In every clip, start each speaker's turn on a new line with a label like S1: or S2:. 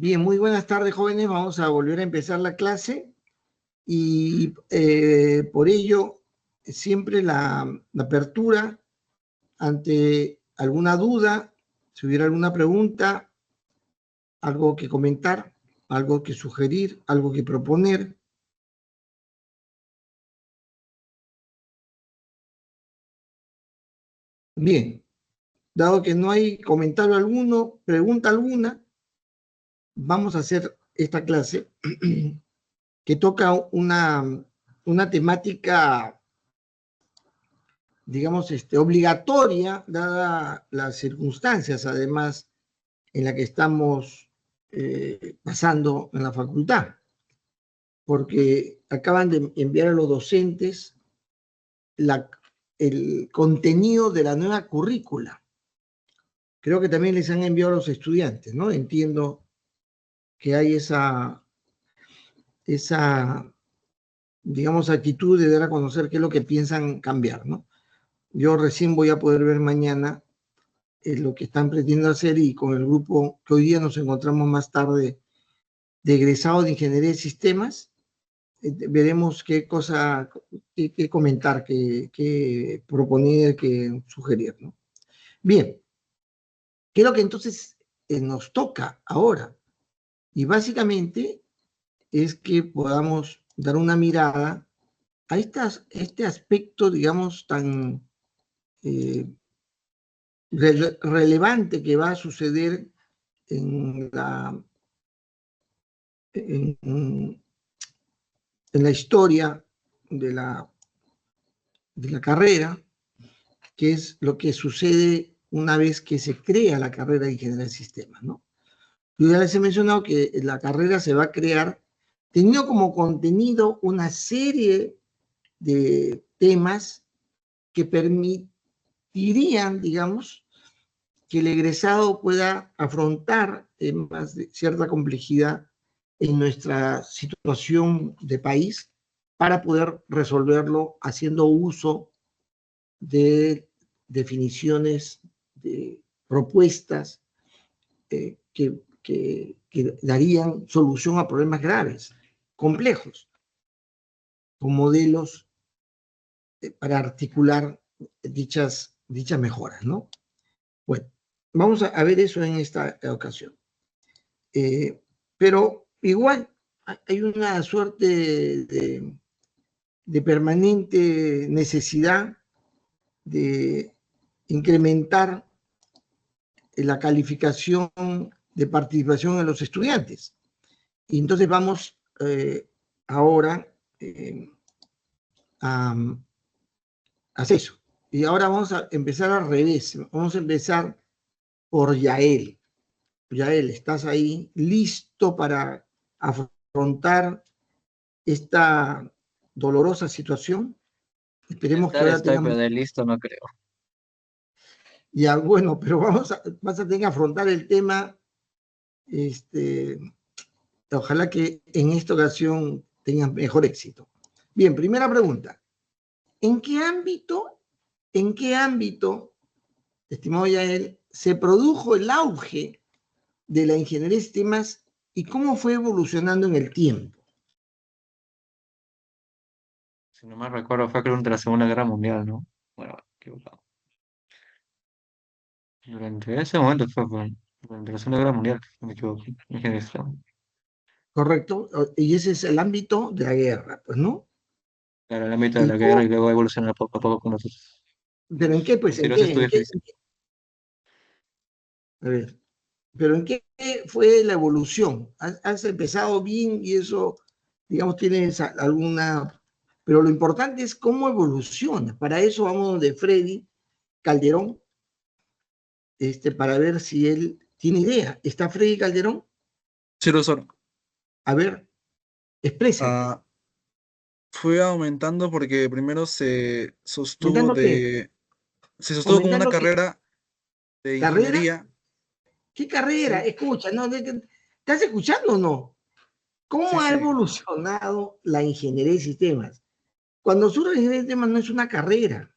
S1: Bien, muy buenas tardes, jóvenes. Vamos a volver a empezar la clase y por ello siempre la apertura ante alguna duda, si hubiera alguna pregunta, algo que comentar, algo que sugerir, algo que proponer. Bien, dado que no hay comentario alguno, pregunta alguna, vamos a hacer esta clase que toca una temática, digamos, obligatoria, dadas las circunstancias, además, en la que estamos pasando en la facultad, porque acaban de enviar a los docentes el contenido de la nueva currícula. Creo que también les han enviado a los estudiantes, ¿no? Entiendo que hay esa digamos, actitud de dar a conocer qué es lo que piensan cambiar, ¿no? Yo recién voy a poder ver mañana lo que están pretendiendo hacer, y con el grupo que hoy día nos encontramos más tarde de egresados de Ingeniería de Sistemas, veremos qué cosa, qué comentar, qué proponer, qué sugerir, ¿no? Bien, ¿qué es lo que entonces nos toca ahora? Y básicamente es que podamos dar una mirada a este aspecto, digamos, tan relevante que va a suceder en en, en la historia de la carrera, que es lo que sucede una vez que se crea la carrera de Ingeniería de Sistemas, ¿no? Yo ya les he mencionado que la carrera se va a crear teniendo como contenido una serie de temas que permitirían, digamos, que el egresado pueda afrontar temas de cierta complejidad en nuestra situación de país para poder resolverlo haciendo uso de definiciones, de propuestas que darían solución a problemas graves, complejos, con modelos para articular dichas mejoras, ¿no? Bueno, vamos a ver eso en esta ocasión. Pero igual hay una suerte de permanente necesidad de incrementar la calificación de participación de los estudiantes. Y entonces vamos ahora a hacer eso. Y ahora vamos a empezar al revés. Vamos a empezar por Yael. Yael, ¿estás ahí listo para afrontar esta dolorosa situación? Esperemos que
S2: Estar
S1: ahora
S2: estoy, pero
S1: tengamos...
S2: de listo no creo.
S1: Ya, bueno, pero vas a tener que afrontar el tema. Ojalá que en esta ocasión tengas mejor éxito. Bien, primera pregunta. En qué ámbito, estimado Yael, se produjo el auge de la ingeniería de sistemas y cómo fue evolucionando en el tiempo?
S2: Si no me recuerdo, fue creo durante la Segunda Guerra Mundial, ¿no? Bueno, equivocado. Durante ese momento durante la Segunda Guerra Mundial, si no me equivoco. Ingeniería de sistemas.
S1: ¿Correcto? Y ese es el ámbito de la guerra, pues, ¿no?
S2: Claro, el ámbito de
S1: Y
S2: la guerra
S1: cómo,
S2: y luego evolucionar poco a poco con
S1: pero ¿en
S2: los
S1: qué, pues,
S2: posteriores estudios que hice.
S1: a ver, pero en qué fue la evolución? ¿Has empezado bien y eso, digamos, tienes alguna... Pero lo importante es cómo evoluciona. Para eso vamos donde Freddy Calderón, para ver si él tiene idea. ¿Está Freddy Calderón?
S3: Sí, profesor.
S1: A ver, exprésate.
S3: Ah, fue aumentando porque primero
S1: ¿Aumentando qué?
S3: se sostuvo como una
S1: ¿Aumentando qué?
S3: carrera de
S1: ¿Carrera?
S3: ingeniería,
S1: ¿Qué carrera?
S3: sí,
S1: Escucha, ¿no? ¿Estás escuchando o no?
S3: sí,
S1: ¿Cómo ha
S3: sí,
S1: evolucionado la ingeniería de sistemas? Cuando surge la ingeniería de sistemas no es una carrera,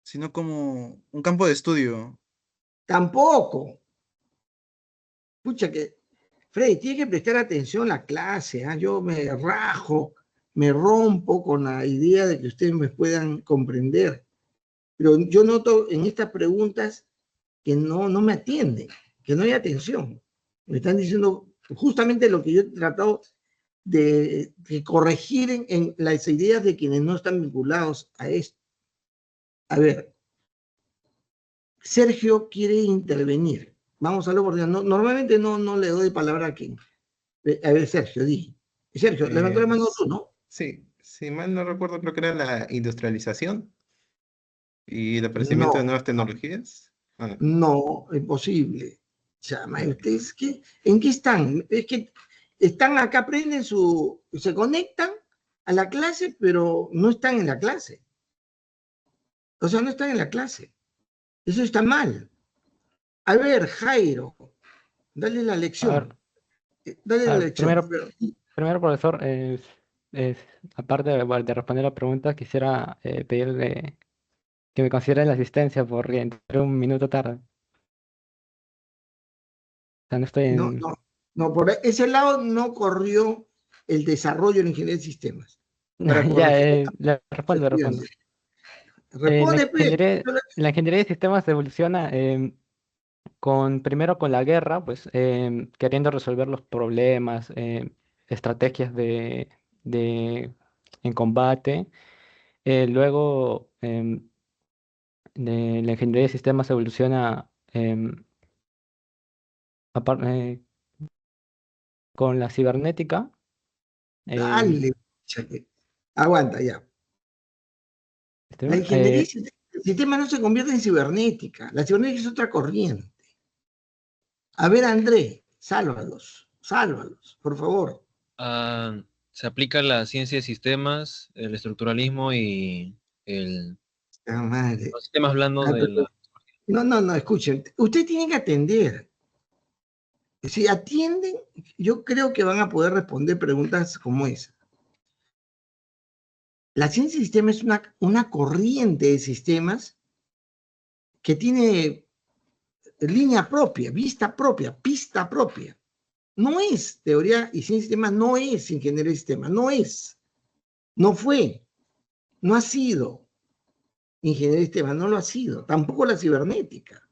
S3: sino como un campo de estudio.
S1: tampoco. Escucha que Freddy, tiene que prestar atención a la clase, ¿ah? Yo me rajo, me rompo con la idea de que ustedes me puedan comprender. Pero yo noto en estas preguntas que no me atienden, que no hay atención. Me están diciendo justamente lo que yo he tratado de corregir en las ideas de quienes no están vinculados a esto. A ver, Sergio quiere intervenir. Vamos a hablar porque normalmente no le doy palabra a quien. A ver, Sergio, di. Sergio, levantó la mano tú, ¿no?
S4: Sí, si mal no recuerdo, creo que era la industrialización y el aparecimiento de
S1: No,
S4: nuevas tecnologías. Ah,
S1: no, imposible. Chama, ¿ustedes qué? ¿En qué están? Es que están acá, se conectan a la clase, pero no están en la clase. O sea, no están en la clase. Eso está mal. A ver, Jairo, dale la
S5: A ver,
S1: lección. Dale
S5: a
S1: la
S5: ver,
S1: lección.
S5: primero, profesor, aparte de responder la pregunta, quisiera pedirle que me considere la asistencia porque entré un minuto tarde. O sea, no estoy
S1: No,
S5: en...
S1: no, no, por ese lado no corrió el desarrollo en ingeniería de sistemas para
S5: Ya,
S1: corregir a
S5: le
S1: los
S5: respondo.
S1: estudiantes. Responde, pues.
S5: La ingeniería de sistemas evoluciona primero con la guerra, pues queriendo resolver los problemas, estrategias en combate. Luego, la ingeniería de sistemas evoluciona apar- eh, con la cibernética. em,
S1: Dale, chaque. Aguanta ya. La
S5: este,
S1: ingeniería de sistemas no se convierte en cibernética. La cibernética es otra corriente. A ver, André, sálvalos, por favor.
S6: Se aplica la ciencia de sistemas, el estructuralismo y
S1: Ah, madre.
S6: los sistemas blandos
S1: Ah,
S6: de
S1: pero-
S6: la...
S1: no, escuchen. Ustedes tienen que atender. Si atienden, yo creo que van a poder responder preguntas como esa. La ciencia de sistemas es una corriente de sistemas que tiene línea propia, vista propia, pista propia. No es teoría y ciencia de sistemas, no es ingeniería de sistemas, no fue, no ha sido ingeniería de sistemas, no lo ha sido, tampoco la cibernética.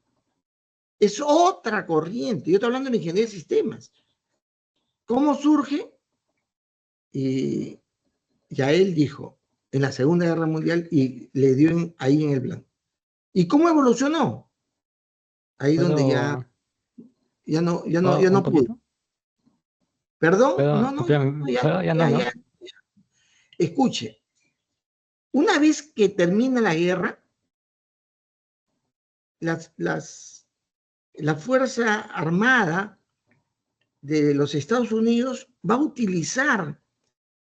S1: Es otra corriente. Yo estoy hablando de ingeniería de sistemas. ¿Cómo surge? Y ya él dijo en la Segunda Guerra Mundial y le dio ahí en el blanco. ¿Y cómo evolucionó? Ahí donde
S5: ¿Puedo,
S1: ya
S5: puedo un
S1: no pudo.
S5: poquito?
S1: ¿Perdón?
S5: ¿Puedo
S1: No,
S5: ampliar? ¿Puedo? Ya no, ¿no?
S1: Escuche, una vez que termina la guerra, la Fuerza Armada de los Estados Unidos va a utilizar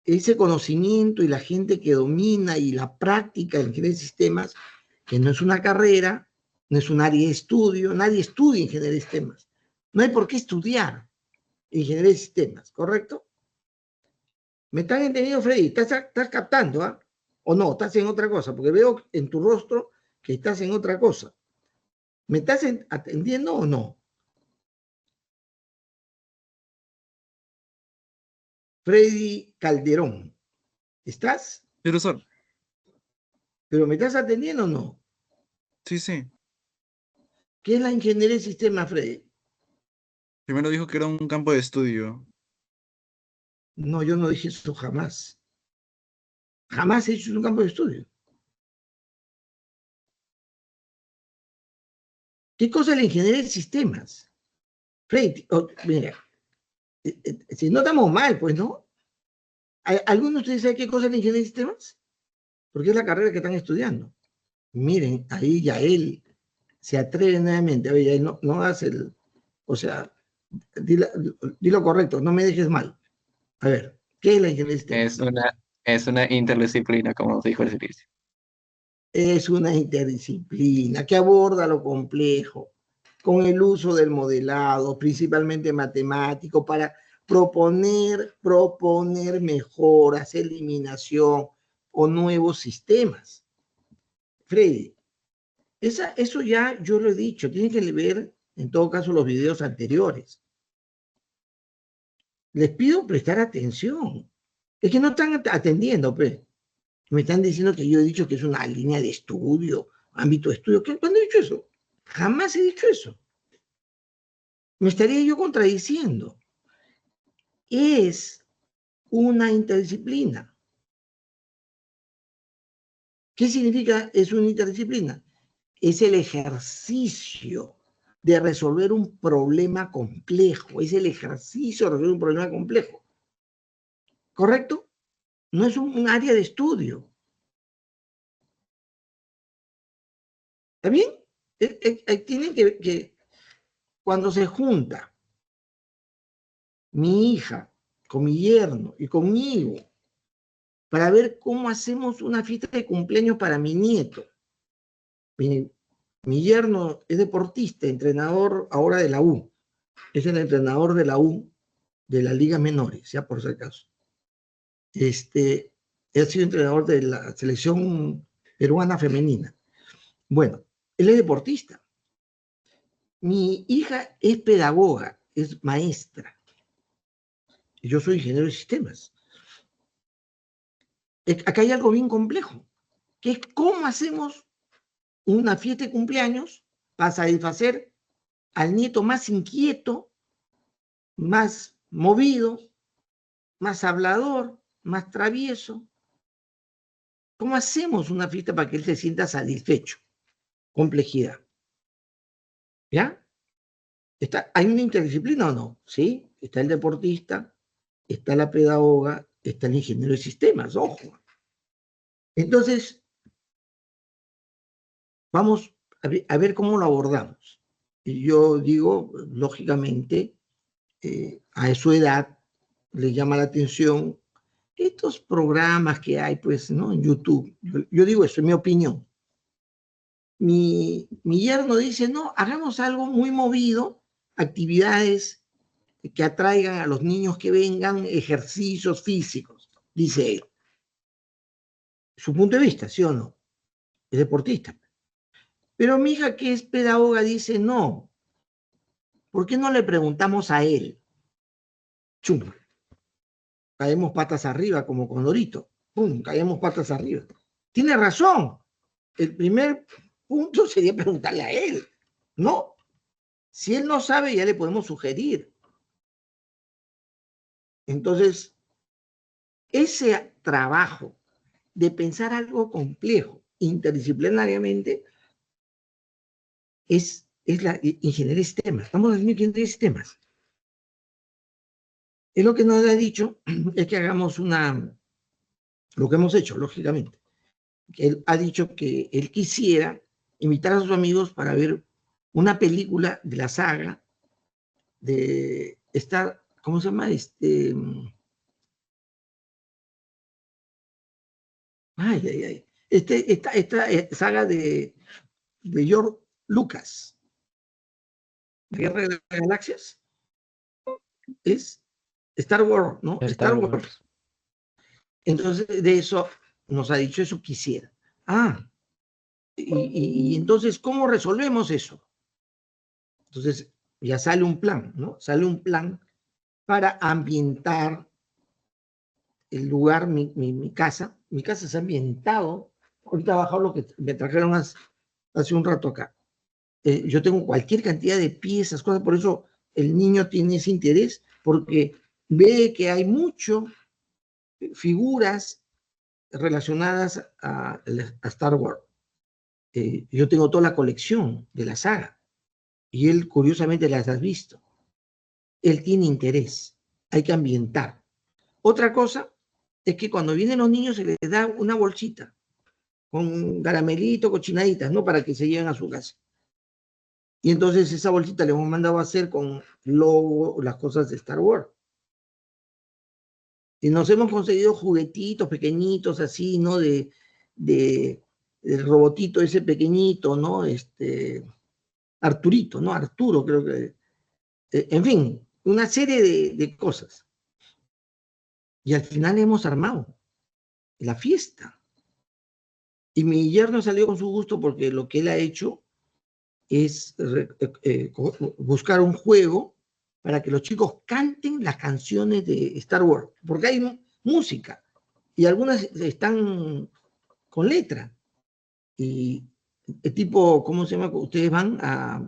S1: ese conocimiento y la gente que domina y la práctica de ingeniería de sistemas, que no es una carrera, no es un área de estudio, nadie estudia ingeniería de sistemas. No hay por qué estudiar ingeniería de sistemas, ¿correcto? ¿Me están entendiendo, Freddy? ¿Estás captando, ah? ¿O no? ¿Estás en otra cosa? Porque veo en tu rostro que estás en otra cosa. ¿Me estás atendiendo o no? Freddy Calderón, ¿estás?
S3: Profesor,
S1: ¿Pero me estás atendiendo o no?
S3: sí, sí.
S1: ¿Qué es la ingeniería de sistemas, Freddy?
S3: Primero dijo que era un campo de estudio.
S1: No, yo no dije eso jamás. Jamás he hecho un campo de estudio. ¿Qué cosa es la ingeniería de sistemas? Freddy, mira, si no estamos mal, pues, ¿no? ¿Alguno de ustedes sabe qué cosa es la ingeniería de sistemas? Porque es la carrera que están estudiando. Miren, ahí ya él se atreve nuevamente. Oye, él no hace el. O sea, dilo correcto, no me dejes mal. A ver, ¿qué es la ingeniería de sistemas?
S2: Es una interdisciplina, como nos dijo el servicio.
S1: Es una interdisciplina que aborda lo complejo con el uso del modelado, principalmente matemático, para proponer mejoras, eliminación o nuevos sistemas. Freddy, eso ya yo lo he dicho, tienen que ver en todo caso los videos anteriores. Les pido prestar atención. Es que no están atendiendo, pues. Me están diciendo que yo he dicho que es una línea de estudio, ámbito de estudio. ¿Cuándo he dicho eso? Jamás he dicho eso. Me estaría yo contradiciendo. Es una interdisciplina. ¿Qué significa es una interdisciplina? Es el ejercicio de resolver un problema complejo. Es el ejercicio de resolver un problema complejo. ¿Correcto? No es un área de estudio. ¿Está bien? Tienen que, cuando se junta mi hija con mi yerno y conmigo para ver cómo hacemos una fiesta de cumpleaños para mi nieto. Mi yerno es deportista, entrenador ahora de la U. Es el entrenador de la U, de las ligas menores, ya por si acaso. Él ha sido entrenador de la selección peruana femenina. Bueno, él es deportista. Mi hija es pedagoga, es maestra. Y yo soy ingeniero de sistemas. Acá hay algo bien complejo, que es cómo hacemos una fiesta de cumpleaños para satisfacer al nieto más inquieto, más movido, más hablador, más travieso. ¿Cómo hacemos una fiesta para que él se sienta satisfecho? Complejidad. ¿Ya? ¿Hay una interdisciplina o no? Sí, está el deportista, está la pedagoga, está el ingeniero de sistemas, ojo. Entonces, vamos a ver cómo lo abordamos. Y yo digo, lógicamente, a su edad le llama la atención estos programas que hay, pues, ¿no? En YouTube. Yo digo eso, es mi opinión. Mi yerno dice, no, hagamos algo muy movido, actividades que atraigan a los niños que vengan, ejercicios físicos, dice él. Su punto de vista, ¿sí o no? Es deportista. Pero mi hija, que es pedagoga, dice, no, ¿por qué no le preguntamos a él? Chum, caemos patas arriba como Condorito. Pum, caemos patas arriba. Tiene razón. El primer punto sería preguntarle a él, ¿no? Si él no sabe, ya le podemos sugerir. Entonces, ese trabajo de pensar algo complejo interdisciplinariamente es la ingeniería de sistemas. Estamos haciendo ingeniería de sistemas. Es lo que nos ha dicho, es que hagamos lo que hemos hecho, lógicamente. Él ha dicho que él quisiera invitar a sus amigos para ver una película de la saga de esta, ¿cómo se llama? Esta saga de George Lucas, Guerra de las Galaxias, es Star Wars, ¿no?
S5: Star
S1: Star Wars.
S5: Wars.
S1: Entonces, de eso nos ha dicho, eso quisiera. Y entonces, ¿cómo resolvemos eso? Entonces, ya sale un plan, ¿no? Sale un plan para ambientar el lugar, mi casa. Mi casa se ha ambientado. Ahorita ha bajado lo que me trajeron hace un rato acá. Yo tengo cualquier cantidad de piezas, cosas, por eso el niño tiene ese interés, porque ve que hay mucho figuras relacionadas a Star Wars. Yo tengo toda la colección de la saga y él curiosamente las ha visto. Él tiene interés, hay que ambientar. Otra cosa es que cuando vienen los niños se les da una bolsita con caramelito, cochinaditas, ¿no? Para que se lleven a su casa. Y entonces esa bolsita le hemos mandado a hacer con logo, las cosas de Star Wars. Y nos hemos conseguido juguetitos pequeñitos así, ¿no? El robotito ese pequeñito, ¿no? Arturito, ¿no? Arturo, creo que. En fin, una serie de cosas. Y al final hemos armado la fiesta. Y mi yerno salió con su gusto porque lo que él ha hecho es buscar un juego para que los chicos canten las canciones de Star Wars, porque hay música y algunas están con letra. Y el tipo, ¿cómo se llama? Ustedes van a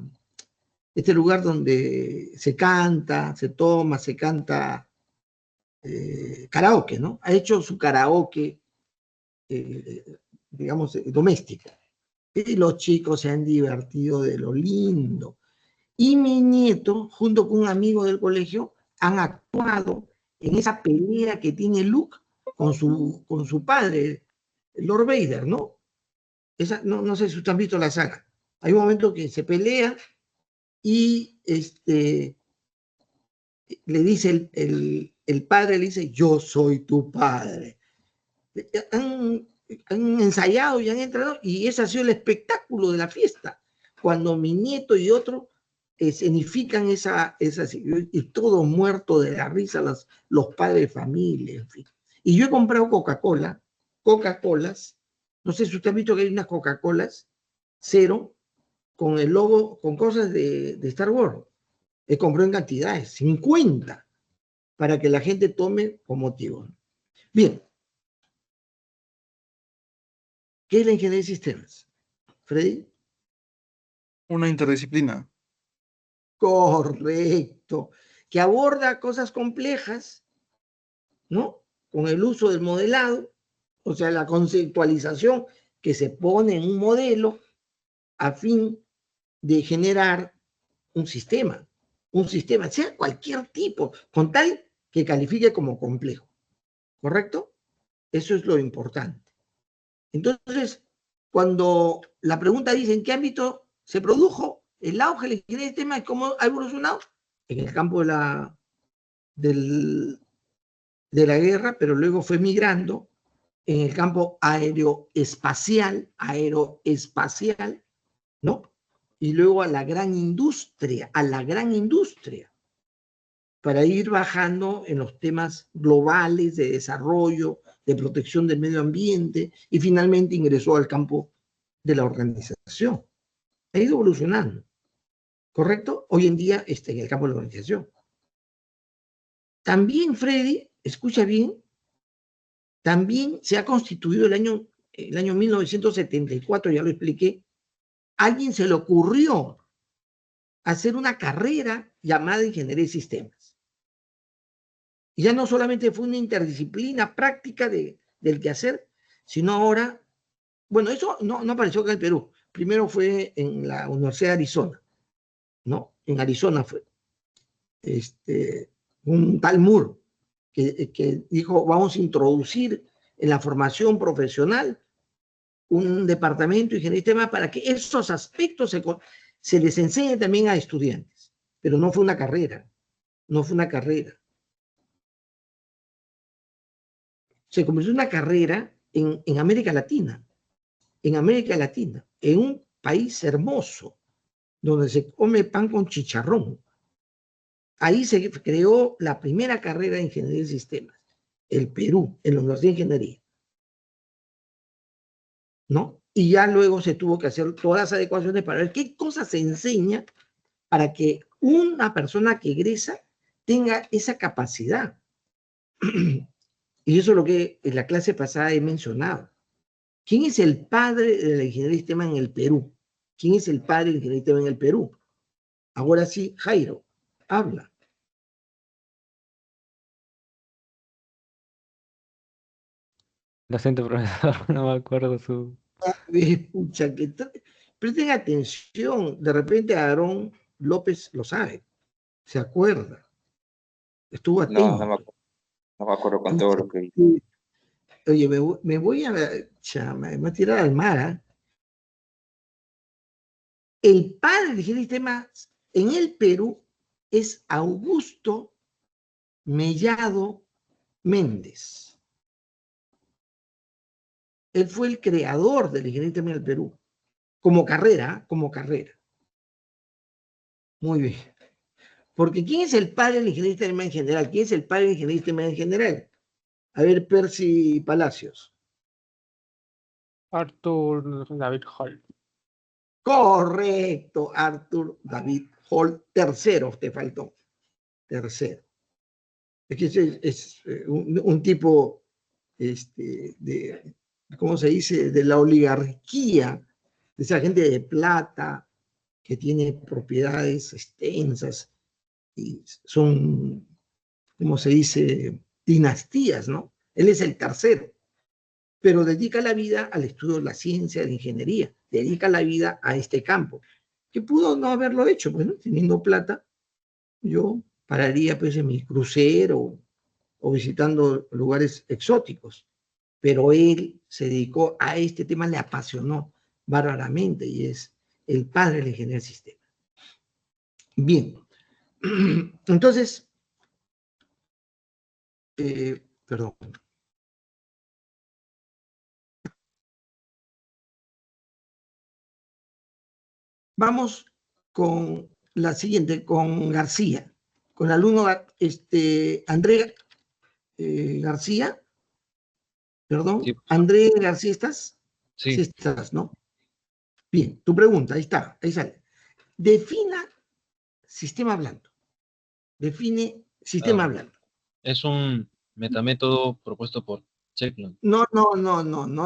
S1: este lugar donde se canta, se toma, se canta karaoke, ¿no? Ha hecho su karaoke, digamos, doméstico. Y los chicos se han divertido de lo lindo. Y mi nieto, junto con un amigo del colegio, han actuado en esa pelea que tiene Luke con su padre, Lord Vader, ¿no? No sé si ustedes han visto la saga. Hay un momento que se pelea y le dice el padre, le dice, yo soy tu padre. Han ensayado y han entrado, y ese ha sido el espectáculo de la fiesta. Cuando mi nieto y otro escenifican esa y todo muerto de la risa, los padres de familia, en fin. Y yo he comprado Coca-Colas, no sé si usted ha visto que hay unas Coca-Colas cero, con el logo, con cosas de Star Wars. He comprado en cantidades, 50, para que la gente tome con motivo. Bien. ¿Qué es la ingeniería de sistemas? ¿Freddy?
S3: Una interdisciplina.
S1: Correcto. Que aborda cosas complejas, ¿no? Con el uso del modelado, o sea, la conceptualización que se pone en un modelo a fin de generar un sistema, sea cualquier tipo, con tal que califique como complejo. ¿Correcto? Eso es lo importante. Entonces, cuando la pregunta dice en qué ámbito se produjo el auge de la ingeniería de sistemas y cómo ha evolucionado, en el campo de la guerra, pero luego fue migrando en el campo aeroespacial, ¿no? Y luego a la gran industria, para ir bajando en los temas globales de desarrollo, de protección del medio ambiente, y finalmente ingresó al campo de la organización. Ha ido evolucionando, ¿correcto? Hoy en día está en el campo de la organización. También, Freddy, escucha bien, también se ha constituido el año 1974, ya lo expliqué, alguien se le ocurrió hacer una carrera llamada Ingeniería de Sistemas. Y ya no solamente fue una interdisciplina práctica del quehacer, sino ahora, bueno, eso no apareció acá en el Perú. Primero fue en la Universidad de Arizona, ¿no? En Arizona fue. Un tal Moore que dijo, vamos a introducir en la formación profesional un departamento de ingeniería de sistemas para que esos aspectos se les enseñe también a estudiantes. Pero no fue una carrera, Se convirtió en una carrera en América Latina, en un país hermoso, donde se come pan con chicharrón. Ahí se creó la primera carrera de ingeniería de sistemas, el Perú, en la Universidad de Ingeniería, ¿no? Y ya luego se tuvo que hacer todas las adecuaciones para ver qué cosas se enseña para que una persona que egresa tenga esa capacidad. Y eso es lo que en la clase pasada he mencionado. ¿Quién es el padre de la ingeniería de sistemas en el Perú? ¿Quién es el padre de la ingeniería de sistemas en el Perú? Ahora sí, Jairo, habla.
S5: Lo siento, profesor, no me acuerdo su...
S1: Escucha, presten atención, de repente Aarón López lo sabe, se acuerda, estuvo
S7: No,
S1: atento.
S7: no me acuerdo con todo lo que...
S1: Oye, me voy a me tirar al mar, ¿eh? El padre de ingeniería de sistemas en el Perú es Augusto Mellado Méndez. Él fue el creador de la ingeniería de sistemas en el Perú, como carrera. Muy bien. Porque ¿quién es el padre de la ingeniería de sistemas en general? ¿Quién es el padre de la ingeniería de sistemas en general? A ver, Percy Palacios.
S5: Arthur David Hall.
S1: Correcto, Arthur David Hall, tercero te faltó. tercero. Es que es un tipo ¿cómo se dice?, de la oligarquía, de esa gente de plata que tiene propiedades extensas y son, ¿cómo se dice?, dinastías, ¿no? Él es el tercero, pero dedica la vida al estudio de la ciencia, de la ingeniería, dedica la vida a este campo, que pudo no haberlo hecho, pues, ¿no? Teniendo plata, yo pararía pues en mi crucero o visitando lugares exóticos, pero él se dedicó a este tema, le apasionó bárbaramente y es el padre de la ingeniería del sistema. Bien, entonces, perdón. Vamos con la siguiente, con García, con el alumno André García, perdón,
S6: Sí,
S1: André García, ¿estás? Sí
S6: sí,
S1: estás, ¿no? Bien, tu pregunta, ahí está, ahí sale. Defina sistema blando. Define sistema blando.
S6: es un metamétodo propuesto por Chekland.
S1: No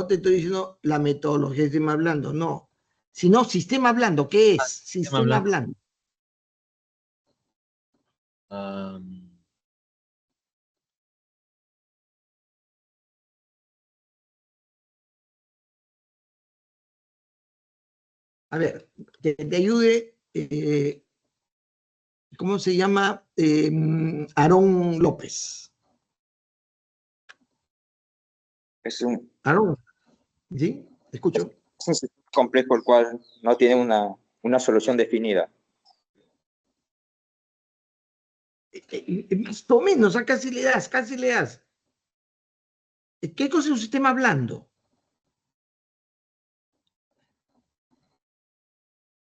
S1: te estoy diciendo la metodología de sistema blando, no. Sino sistema blando, ¿qué es?
S6: Sistema
S1: Sistema
S6: blando.
S1: blando. A ver, que te ayude, ¿cómo se llama? Aarón López.
S7: Es un,
S1: Aarón, ¿sí? ¿Te escucho?
S7: es un sistema complejo el cual no tiene una solución definida.
S1: Más o menos, casi le das, casi le das. ¿Qué cosa es un sistema blando?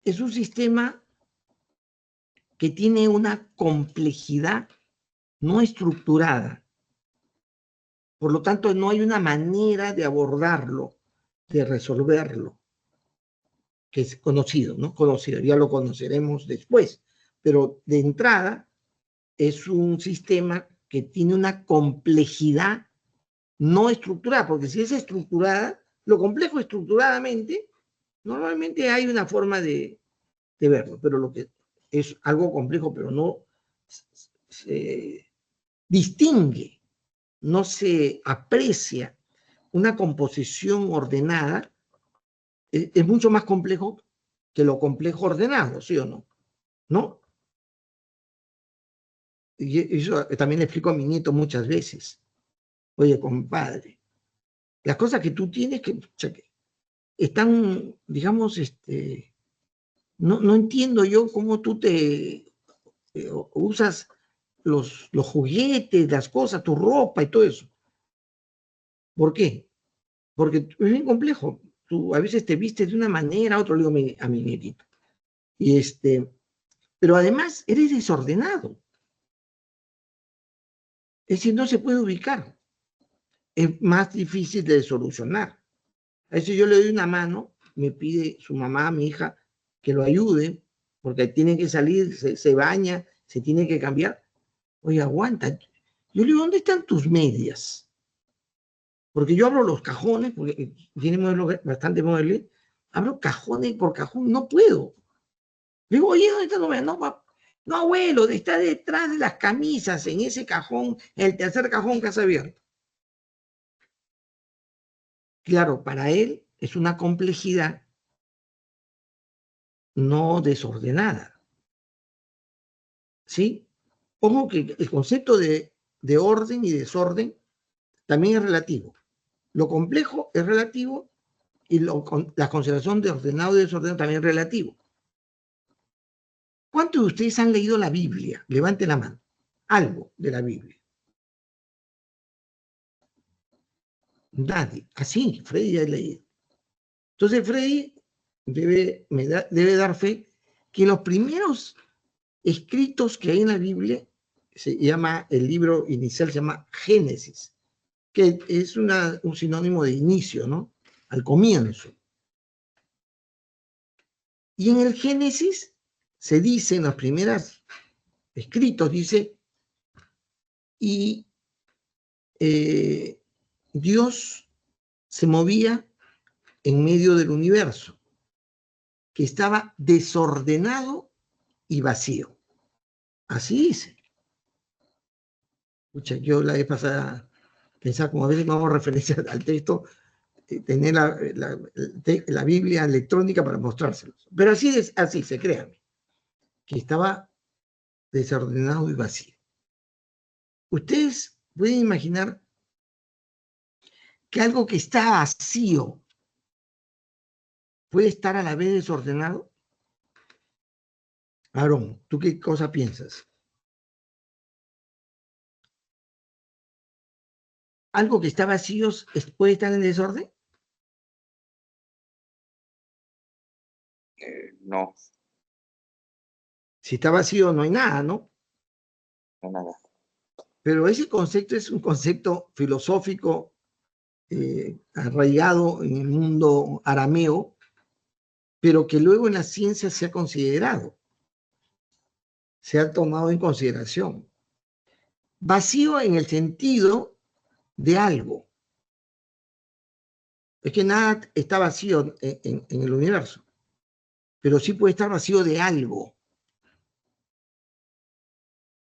S1: Es un sistema que tiene una complejidad no estructurada. Por lo tanto, no hay una manera de abordarlo, de resolverlo, que es conocido, ¿no? Conocido, ya lo conoceremos después. Pero de entrada, es un sistema que tiene una complejidad no estructurada, porque si es estructurada, lo complejo estructuradamente, normalmente hay una forma de verlo, pero lo que es algo complejo, pero no se distingue, no se aprecia una composición ordenada, es mucho más complejo que lo complejo ordenado, ¿sí o no? ¿No? Y eso también le explico a mi nieto muchas veces. Oye, compadre, las cosas que tú tienes que están, digamos, no entiendo yo cómo tú usas los juguetes, las cosas, tu ropa y todo eso. ¿Por qué? Porque es bien complejo. Tú a veces te vistes de una manera, a otro le digo a mi nietito. Y pero además eres desordenado. Es decir, no se puede ubicar. Es más difícil de solucionar. A veces yo le doy una mano, me pide su mamá, mi hija, que lo ayude, porque tiene que salir, se baña, se tiene que cambiar. Oye, aguanta. Yo le digo, ¿dónde están tus medias? Porque yo abro los cajones, porque tiene modelos, bastante modelos, abro cajones por cajón, no puedo. Le digo, oye, ¿dónde están tus medias? No, abuelo, está detrás de las camisas, en ese cajón, el tercer cajón que has abierto. Claro, para él es una complejidad no desordenada. ¿Sí? Ojo que el concepto de orden y desorden también es relativo. Lo complejo es relativo y la consideración de ordenado y desordenado también es relativo. ¿Cuántos de ustedes han leído la Biblia? Levanten la mano. Algo de la Biblia. Nadie. Así, Freddy ya ha leído. Entonces, Freddy debe dar fe que los primeros escritos que hay en la Biblia, se llama, el libro inicial se llama Génesis, que es un sinónimo de inicio, ¿no? Al comienzo. Y en el Génesis se dice, en los primeros escritos, dice y Dios se movía en medio del universo, que estaba desordenado y vacío. Así dice. Escucha, yo la vez pasada pensaba, como a veces me hago referencia al texto, tener la Biblia electrónica para mostrárselos. Pero así se créanme, que estaba desordenado y vacío. Ustedes pueden imaginar que algo que está vacío puede estar a la vez desordenado. Aarón, ¿tú qué cosa piensas? ¿Algo que está vacío puede estar en desorden?
S7: No,
S1: Si está vacío no hay nada, ¿no?
S7: no nada.
S1: Pero ese concepto es un concepto filosófico arraigado en el mundo arameo, pero que luego en la ciencia se ha considerado, se ha tomado en consideración. Vacío en el sentido de algo. Es que nada está vacío en el universo, pero sí puede estar vacío de algo.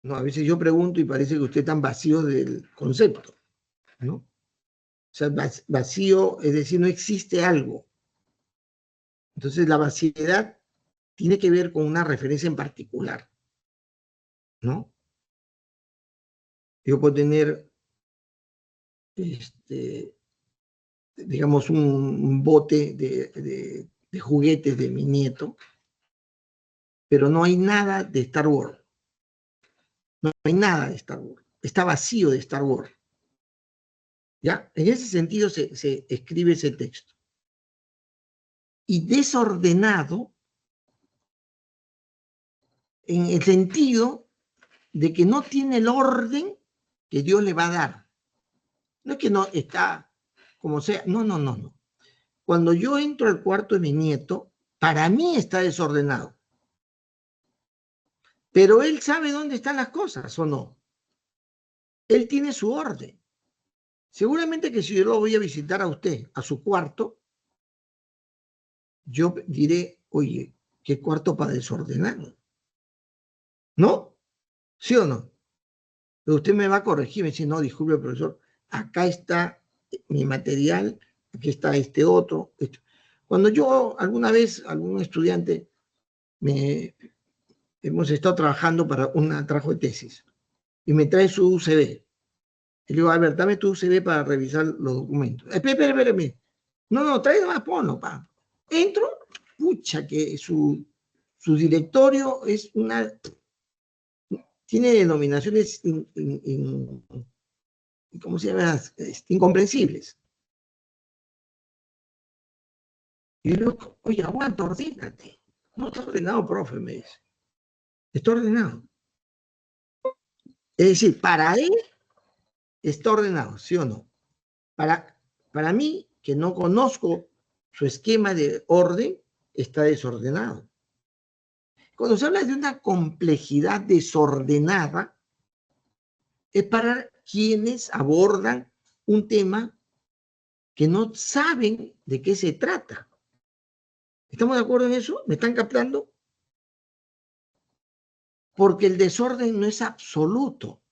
S1: No, a veces yo pregunto y parece que usted está vacío del concepto, ¿no? O sea, vacío, es decir, no existe algo. Entonces la vaciedad tiene que ver con una referencia en particular, ¿no? Yo puedo tener, digamos, un bote de juguetes de mi nieto, pero no hay nada de Star Wars. No hay nada de Star Wars. Está vacío de Star Wars. ¿Ya? En ese sentido se escribe ese texto. Y desordenado en el sentido de que no tiene el orden que Dios le va a dar. No es que no está como sea. No. Cuando yo entro al cuarto de mi nieto, para mí está desordenado. Pero él sabe dónde están las cosas, ¿o no? Él tiene su orden. Seguramente que si yo lo voy a visitar a usted, a su cuarto, yo diré, oye, ¿qué cuarto para desordenado? ¿No? ¿Sí o no? Pero usted me va a corregir, me dice, no, disculpe, profesor, acá está mi material, aquí está este otro. Esto. Cuando yo alguna vez, algún estudiante, hemos estado trabajando para un trabajo de tesis y me trae su UCB. Y le digo, a ver, dame tu UCB para revisar los documentos. Espérame. No, trae nomás, ponlo, pa. Entro, pucha, que su directorio es tiene denominaciones ¿cómo se llama? Incomprensibles. Y yo le digo, oye, aguanta, ordénate. No está ordenado, profe, me dice. Está ordenado. Es decir, para él está ordenado, ¿sí o no? Para mí, que no conozco su esquema de orden, está desordenado. Cuando se habla de una complejidad desordenada, es para quienes abordan un tema que no saben de qué se trata. ¿Estamos de acuerdo en eso? ¿Me están captando? Porque el desorden no es absoluto,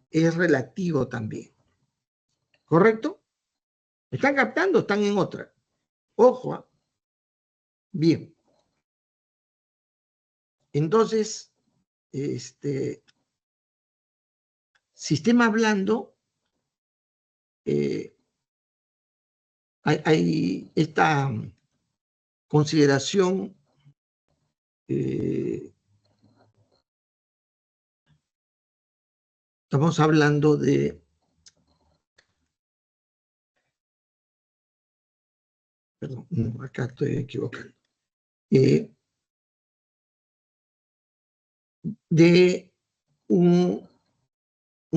S1: es relativo también. ¿Correcto? ¿Me están captando? Están en otra. Ojo. ¿Eh? Bien. Entonces, sistema blando, hay esta consideración estamos hablando de perdón, no, acá estoy equivocando de un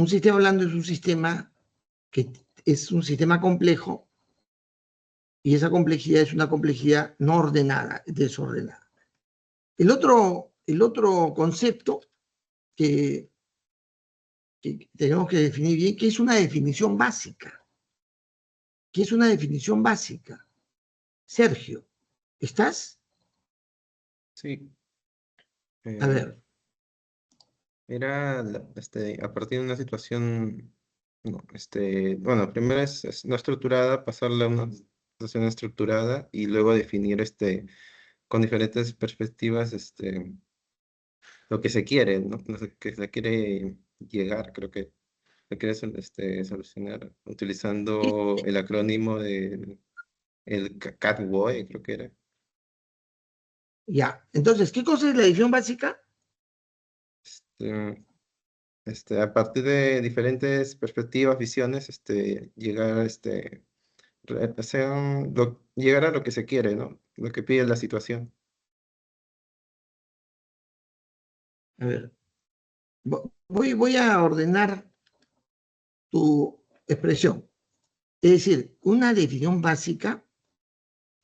S1: sistema blando es un sistema que es un sistema complejo y esa complejidad es una complejidad no ordenada, desordenada. El otro concepto que que tenemos que definir bien qué es una definición básica. ¿Qué es una definición básica? Sergio, ¿estás?
S4: Sí.
S1: A ver,
S4: Era a partir de una situación, no, bueno, primero es no estructurada, pasarla a una situación estructurada y luego definir con diferentes perspectivas lo que se quiere, ¿no? Lo que se quiere llegar, creo que se quiere solucionar utilizando el acrónimo de el CATWOE, creo que era.
S1: ya. Entonces, ¿qué cosa es la definición básica?
S4: Este, a partir de diferentes perspectivas, visiones, llegar a llegar a lo que se quiere, ¿no? Lo que pide la situación.
S1: A ver, voy a ordenar tu expresión. Es decir, una definición básica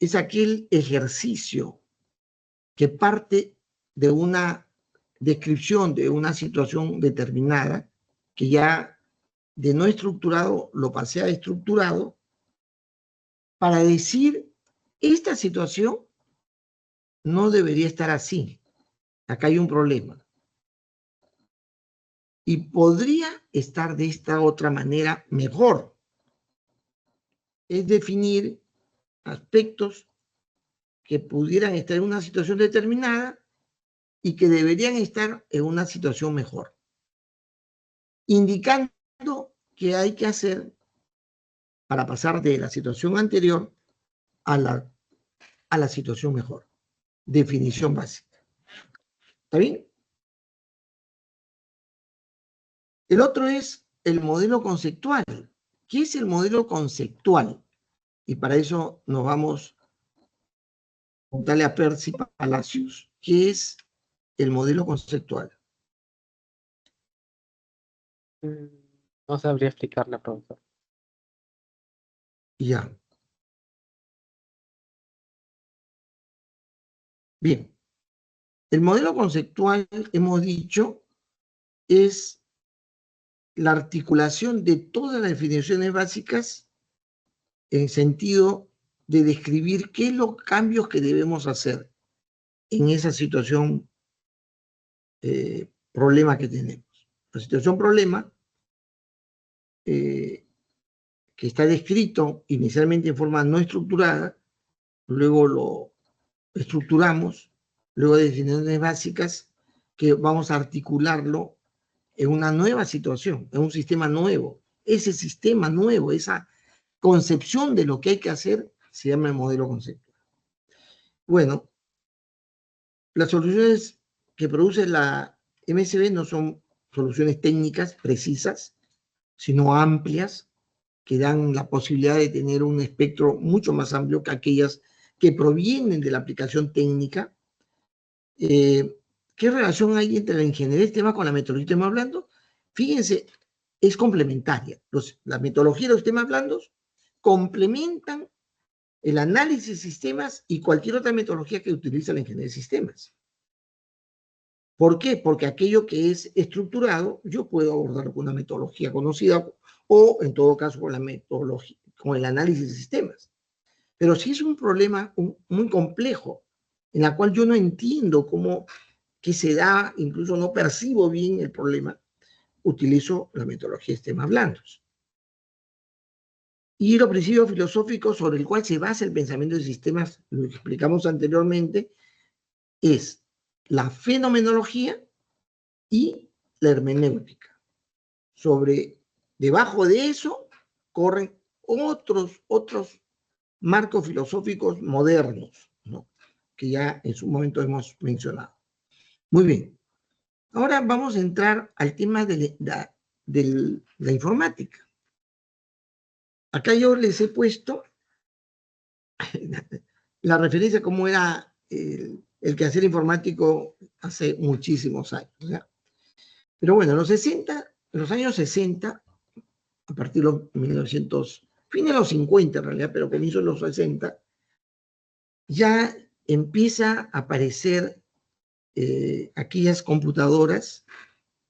S1: es aquel ejercicio que parte de una descripción de una situación determinada, que ya de no estructurado lo pasé a estructurado, para decir, esta situación no debería estar así. Acá hay un problema. Y podría estar de esta otra manera mejor. Es definir aspectos que pudieran estar en una situación determinada y que deberían estar en una situación mejor, indicando qué hay que hacer para pasar de la situación anterior a la situación mejor. Definición básica. ¿Está bien? El otro es el modelo conceptual. ¿Qué es el modelo conceptual? Y para eso nos vamos a preguntarle a Percy Palacios. ¿Qué es el modelo conceptual?
S5: No sabría explicarle, profesor.
S1: Ya. Bien. El modelo conceptual, hemos dicho, es la articulación de todas las definiciones básicas en sentido de describir qué es los cambios que debemos hacer en esa situación, problema que tenemos. La situación problema, que está descrito inicialmente en forma no estructurada, luego lo estructuramos, luego de definiciones básicas, que vamos a articularlo en una nueva situación, en un sistema nuevo. Ese sistema nuevo, esa concepción de lo que hay que hacer, se llama el modelo conceptual. Bueno, las soluciones que produce la MSB no son soluciones técnicas precisas, sino amplias, que dan la posibilidad de tener un espectro mucho más amplio que aquellas que provienen de la aplicación técnica. ¿Qué relación hay entre la ingeniería del sistema con la metodología de sistemas blandos? Fíjense, es complementaria. La metodología de los sistemas blandos complementan el análisis de sistemas y cualquier otra metodología que utiliza la ingeniería de sistemas. ¿Por qué? Porque aquello que es estructurado, yo puedo abordarlo con una metodología conocida o, en todo caso, con la metodología, con el análisis de sistemas. Pero si es un problema muy complejo, en la cual yo no entiendo cómo que se da, incluso no percibo bien el problema, utilizo la metodología de sistemas blandos. Y los principios filosóficos sobre el cual se basa el pensamiento de sistemas, lo que explicamos anteriormente, es la fenomenología y la hermenéutica. Debajo de eso corren otros marcos filosóficos modernos, ¿no? Que ya en su momento hemos mencionado. Muy bien. Ahora vamos a entrar al tema de la informática. Acá yo les he puesto la referencia como era el quehacer informático hace muchísimos años, ¿ya? Pero bueno, en los años 60, a partir de los 1900, fines de los 50 en realidad, pero comienzo de los 60, ya empieza a aparecer aquellas computadoras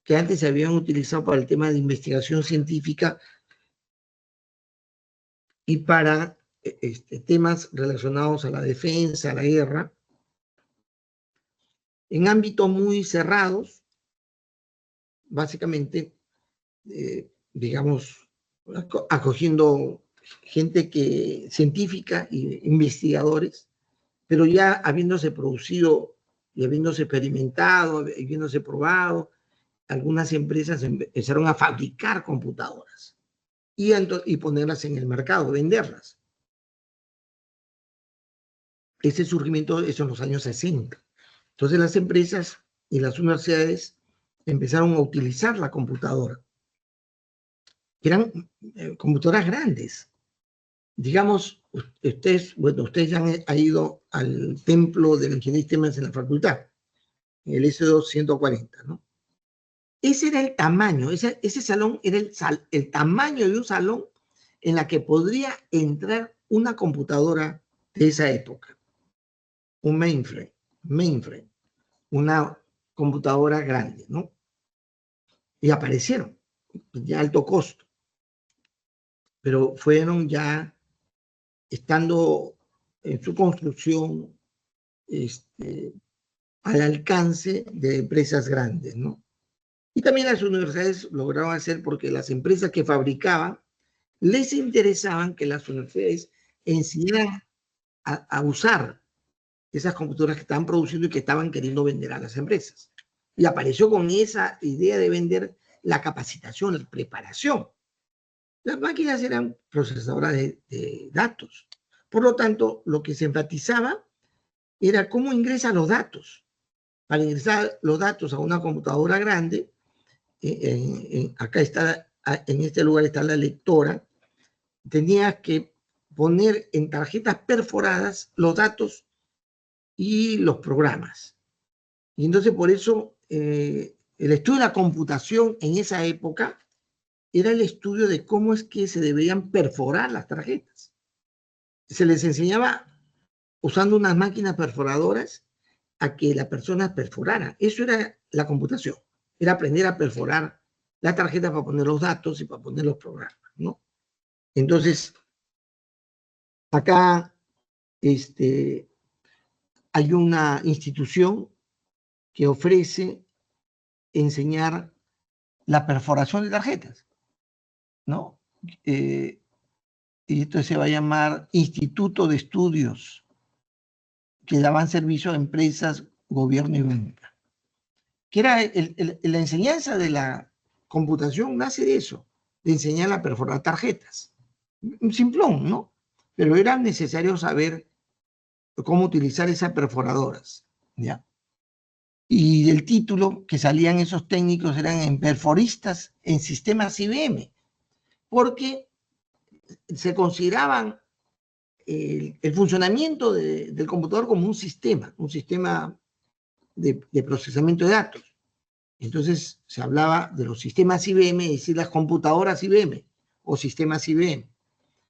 S1: que antes se habían utilizado para el tema de investigación científica y para temas relacionados a la defensa, a la guerra, en ámbitos muy cerrados, básicamente, digamos, acogiendo gente científica e investigadores, pero ya habiéndose producido y habiéndose experimentado, habiéndose probado, algunas empresas empezaron a fabricar computadoras y ponerlas en el mercado, venderlas. Ese surgimiento es en los años 60. Entonces las empresas y las universidades empezaron a utilizar la computadora. Eran computadoras grandes. Digamos, ustedes ya han ido al templo de la ingeniería de sistemas en la facultad, en el S240, ¿no? Ese era el tamaño, ese salón era el tamaño de un salón en la que podría entrar una computadora de esa época. Un mainframe, una computadora grande, ¿no? Y aparecieron, de alto costo, pero fueron ya estando en su construcción al alcance de empresas grandes, ¿no? Y también las universidades lograban hacer porque las empresas que fabricaban les interesaban que las universidades enseñaran a usar esas computadoras que estaban produciendo y que estaban queriendo vender a las empresas. Y apareció con esa idea de vender la capacitación, la preparación. Las máquinas eran procesadoras de datos. Por lo tanto, lo que se enfatizaba era cómo ingresa los datos. Para ingresar los datos a una computadora grande, acá está, en este lugar está la lectora, tenía que poner en tarjetas perforadas los datos y los programas. Y entonces por eso el estudio de la computación en esa época era el estudio de cómo es que se deberían perforar las tarjetas. Se les enseñaba usando unas máquinas perforadoras a que la persona perforara. Eso era la computación. Era aprender a perforar la tarjeta para poner los datos y para poner los programas, ¿no? Entonces, acá hay una institución que ofrece enseñar la perforación de tarjetas, ¿no? Y esto se va a llamar Instituto de Estudios que daban servicio a empresas, gobierno y banca. Que era la enseñanza de la computación nace de eso, de enseñar a perforar tarjetas. Un simplón, ¿no? Pero era necesario saber cómo utilizar esas perforadoras, ¿ya? Y del título que salían esos técnicos eran en perforistas en sistemas IBM, porque se consideraban el funcionamiento del computador como un sistema de procesamiento de datos. Entonces se hablaba de los sistemas IBM, es decir, las computadoras IBM o sistemas IBM.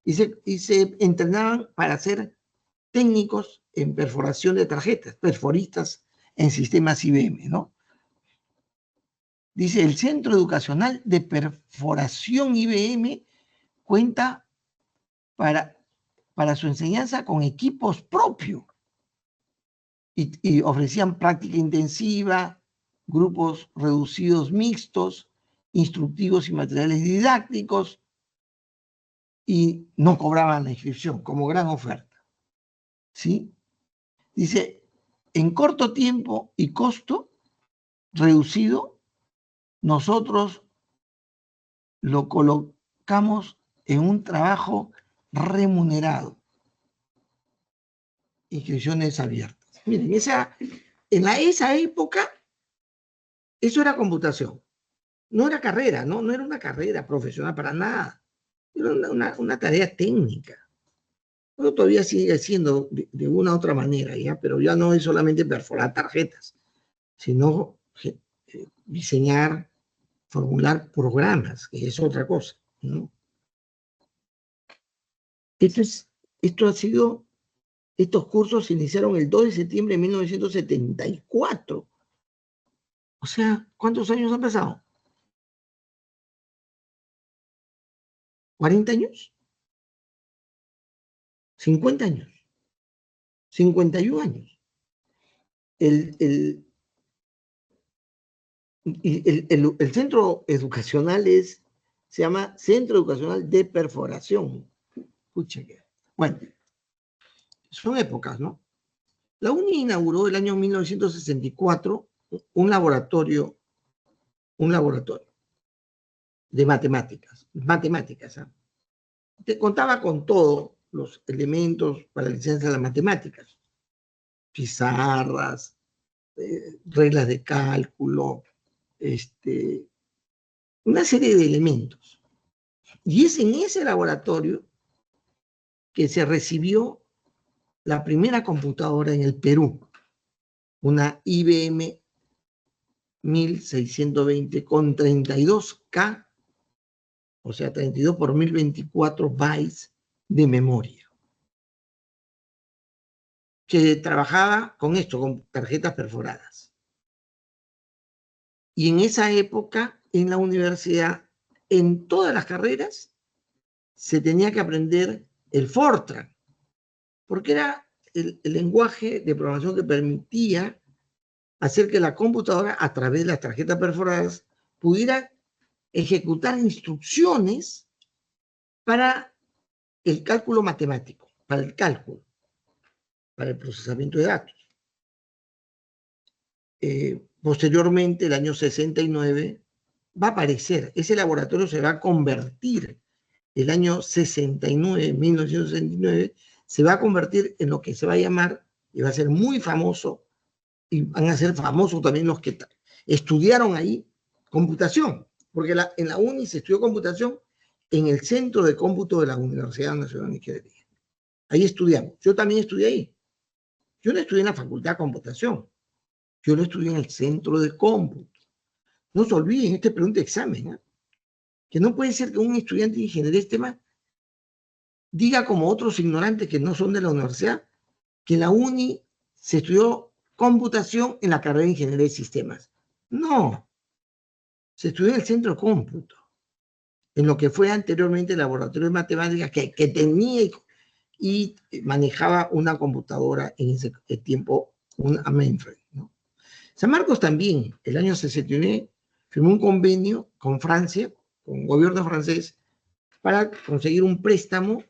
S1: Y se entrenaban para ser técnicos en perforación de tarjetas, perforistas en sistemas IBM, ¿no? Dice, el Centro Educacional de Perforación IBM cuenta para su enseñanza con equipos propios y ofrecían práctica intensiva, grupos reducidos mixtos, instructivos y materiales didácticos, y no cobraban la inscripción como gran oferta, ¿sí? Dice, en corto tiempo y costo reducido, nosotros lo colocamos en un trabajo remunerado. Inscripciones abiertas. Miren, en esa época, eso era computación. No era carrera, no era una carrera profesional para nada. Era una tarea técnica. Bueno, todavía sigue siendo de una u otra manera, ¿ya? Pero ya no es solamente perforar tarjetas, sino diseñar, formular programas, que es otra cosa, ¿no? Estos cursos se iniciaron el 2 de septiembre de 1974. O sea, ¿cuántos años han pasado? ¿40 años? ¿50 años? ¿51 años? El centro educacional se llama Centro Educacional de Perforación. Escucha que. Bueno, son épocas, ¿no? La UNI inauguró el año 1964 un laboratorio de matemáticas, ¿ah? Te contaba con todos los elementos para la licencia de las matemáticas, pizarras, reglas de cálculo, una serie de elementos. Y es en ese laboratorio que se recibió la primera computadora en el Perú, una IBM 1620 con 32K, o sea, 32 por 1024 bytes de memoria, que trabajaba con esto, con tarjetas perforadas. Y en esa época, en la universidad, en todas las carreras, se tenía que aprender el Fortran, porque era el lenguaje de programación que permitía hacer que la computadora, a través de las tarjetas perforadas, pudiera ejecutar instrucciones para el cálculo matemático, para el procesamiento de datos. Posteriormente, el año 69, va a aparecer, ese laboratorio se va a convertir, el año 69, 1969, se va a convertir en lo que se va a llamar, y va a ser muy famoso, y van a ser famosos también los que estudiaron ahí computación, porque en la UNI se estudió computación en el Centro de Cómputo de la Universidad Nacional de Ingeniería. Ahí estudiamos. Yo también estudié ahí. Yo no estudié en la Facultad de Computación. Yo lo estudié en el Centro de Cómputo. No se olviden, este pregunta de examen, ¿eh? Que no puede ser que un estudiante de ingeniería de sistemas diga como otros ignorantes que no son de la universidad, que en la UNI se estudió computación en la carrera de ingeniería de sistemas. No, se estudió en el Centro de Cómputo, en lo que fue anteriormente el laboratorio de matemáticas que tenía y manejaba una computadora en ese tiempo, una mainframe, ¿no? San Marcos también, el año 69, firmó un convenio con Francia, con el gobierno francés, para conseguir un préstamo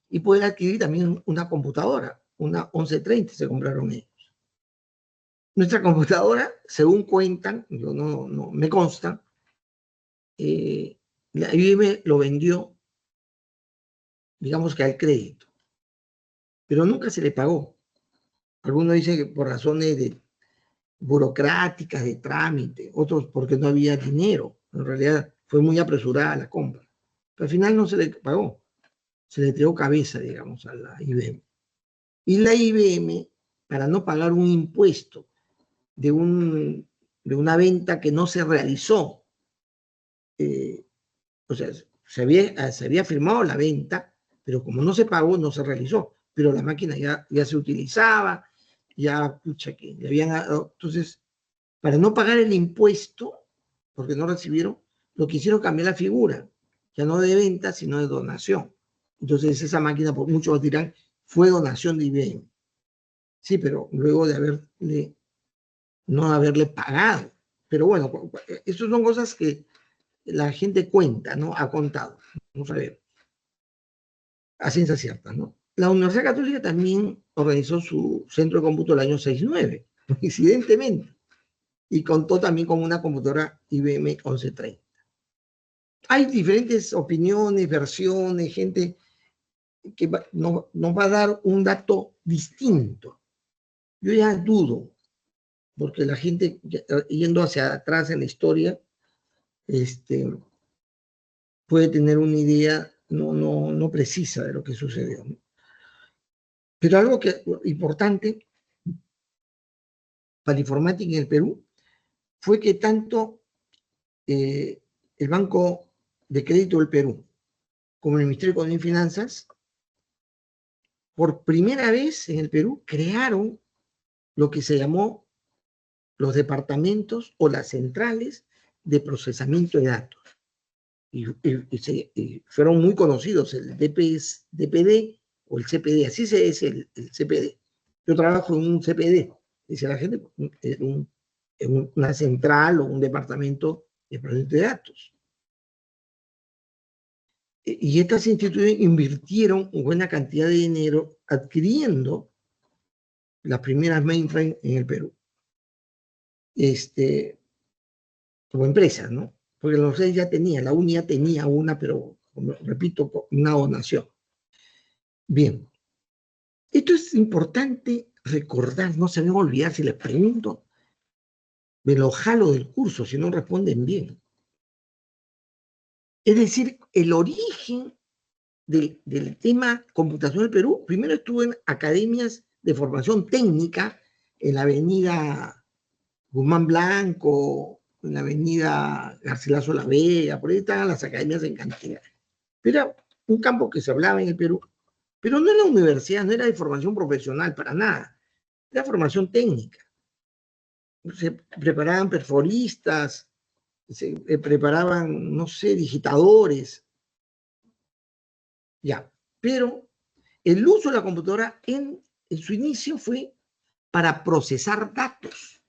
S1: y poder adquirir también una computadora, una 1130 se compraron ellos. Nuestra computadora, según cuentan, yo no me consta, la IBM lo vendió, digamos que al crédito, pero nunca se le pagó. Algunos dicen que por razones burocráticas, de trámite, otros porque no había dinero. En realidad fue muy apresurada la compra. Pero al final no se le pagó, se le tiró cabeza, digamos, a la IBM. Y la IBM, para no pagar un impuesto de una venta que no se realizó, o sea, se había firmado la venta, pero como no se pagó, no se realizó. Pero la máquina ya se utilizaba, ya, pucha, que le habían dado. Entonces, para no pagar el impuesto, porque no recibieron, lo que hicieron cambiar la figura, ya no de venta, sino de donación. Entonces, esa máquina, por muchos dirán, fue donación de IBM. Sí, pero luego de no haberle pagado. Pero bueno, estas son cosas que la gente cuenta, ¿no? Ha contado. Vamos a ver. A ciencia cierta, ¿no? La Universidad Católica también organizó su centro de cómputo el año 69, coincidentemente, y contó también con una computadora IBM 1130. Hay diferentes opiniones, versiones, gente que nos va a dar un dato distinto. Yo ya dudo, porque la gente, yendo hacia atrás en la historia, puede tener una idea no precisa de lo que sucedió, ¿no? Pero algo importante para la informática en el Perú fue que tanto el Banco de Crédito del Perú como el Ministerio de Economía y Finanzas, por primera vez en el Perú, crearon lo que se llamó los departamentos o las centrales de procesamiento de datos. y fueron muy conocidos, el DPD o el CPD, así se dice el CPD. Yo trabajo en un CPD, dice la gente, en una central o un departamento de procesamiento de datos. Y estas instituciones invirtieron buena cantidad de dinero adquiriendo las primeras mainframe en el Perú. Como empresas, ¿no? Porque los seis ya tenía, la UNI ya tenía una, pero, como repito, una donación. Bien. Esto es importante recordar, no se me va a olvidar, si les pregunto, me lo jalo del curso, si no responden bien. Es decir, el origen del tema computación del Perú, primero estuvo en academias de formación técnica, en la avenida Guzmán Blanco, en la avenida Garcilaso La Vega, por ahí estaban las academias en cantidad. Pero era un campo que se hablaba en el Perú, pero no era universidad, no era de formación profesional, para nada, era formación técnica. Se preparaban perforistas, se preparaban, no sé, digitadores, ya, pero el uso de la computadora en su inicio fue para procesar datos.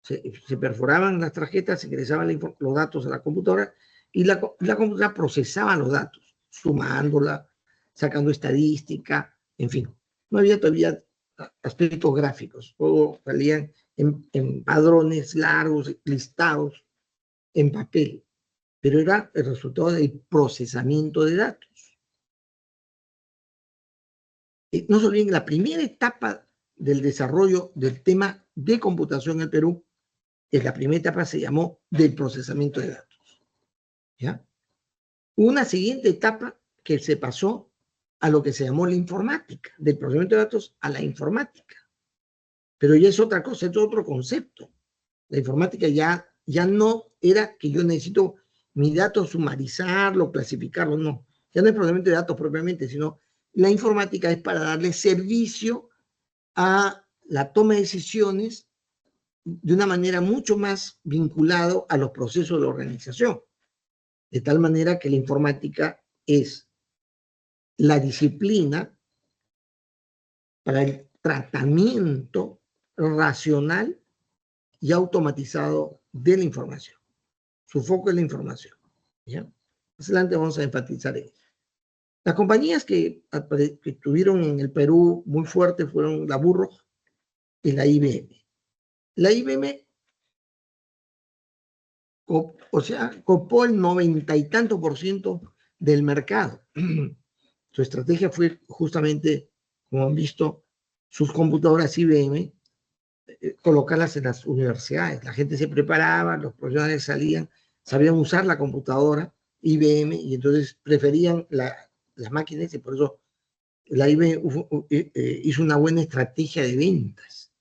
S1: Se perforaban las tarjetas, se ingresaban los datos a la computadora y la computadora procesaba los datos, sumándola, sacando estadística, en fin. No había todavía aspectos gráficos, todo salían en padrones largos, listados, en papel, pero era el resultado del procesamiento de datos. No se olviden, la primera etapa del desarrollo del tema de computación en el Perú, la primera etapa se llamó del procesamiento de datos. ¿Ya? Una siguiente etapa que se pasó a lo que se llamó la informática, del procesamiento de datos a la informática. Pero ya es otra cosa, es otro concepto. La informática ya no era que yo necesito mi dato sumarizarlo, clasificarlo, no. Ya no es procesamiento de datos propiamente, sino la informática es para darle servicio a la toma de decisiones de una manera mucho más vinculado a los procesos de la organización. De tal manera que la informática es la disciplina para el tratamiento racional y automatizado de la información. Su foco es la información. ¿Ya? Más adelante vamos a enfatizar eso. Las compañías que estuvieron en el Perú muy fuertes fueron la Burroughs y la IBM. La IBM, copó el 90 y tanto % del mercado. Su estrategia fue justamente, como han visto, sus computadoras IBM, colocarlas en las universidades. La gente se preparaba, los profesionales salían, sabían usar la computadora IBM y entonces preferían las máquinas y por eso la IBM hizo una buena estrategia de ventas,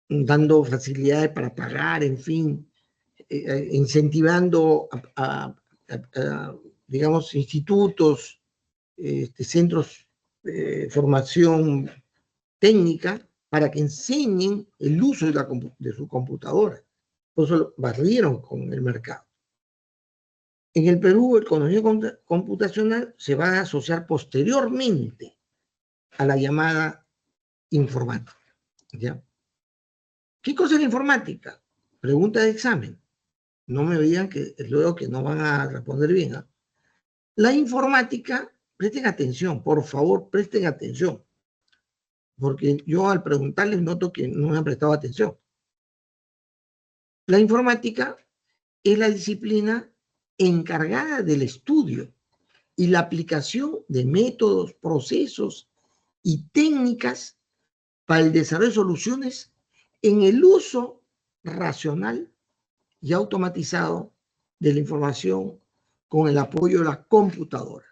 S1: dando facilidades para pagar, en fin, incentivando digamos, institutos, centros de formación técnica para que enseñen el uso de su computadora. Por eso lo barrieron con el mercado. En el Perú, el conocimiento computacional se va a asociar posteriormente a la llamada informática. ¿Ya? ¿Qué cosa es la informática? Pregunta de examen. No me digan que luego que no van a responder bien. ¿Eh? La informática, presten atención, por favor, presten atención. Porque yo al preguntarles noto que no me han prestado atención. La informática es la disciplina encargada del estudio y la aplicación de métodos, procesos y técnicas para el desarrollo de soluciones en el uso racional y automatizado de la información con el apoyo de la computadora.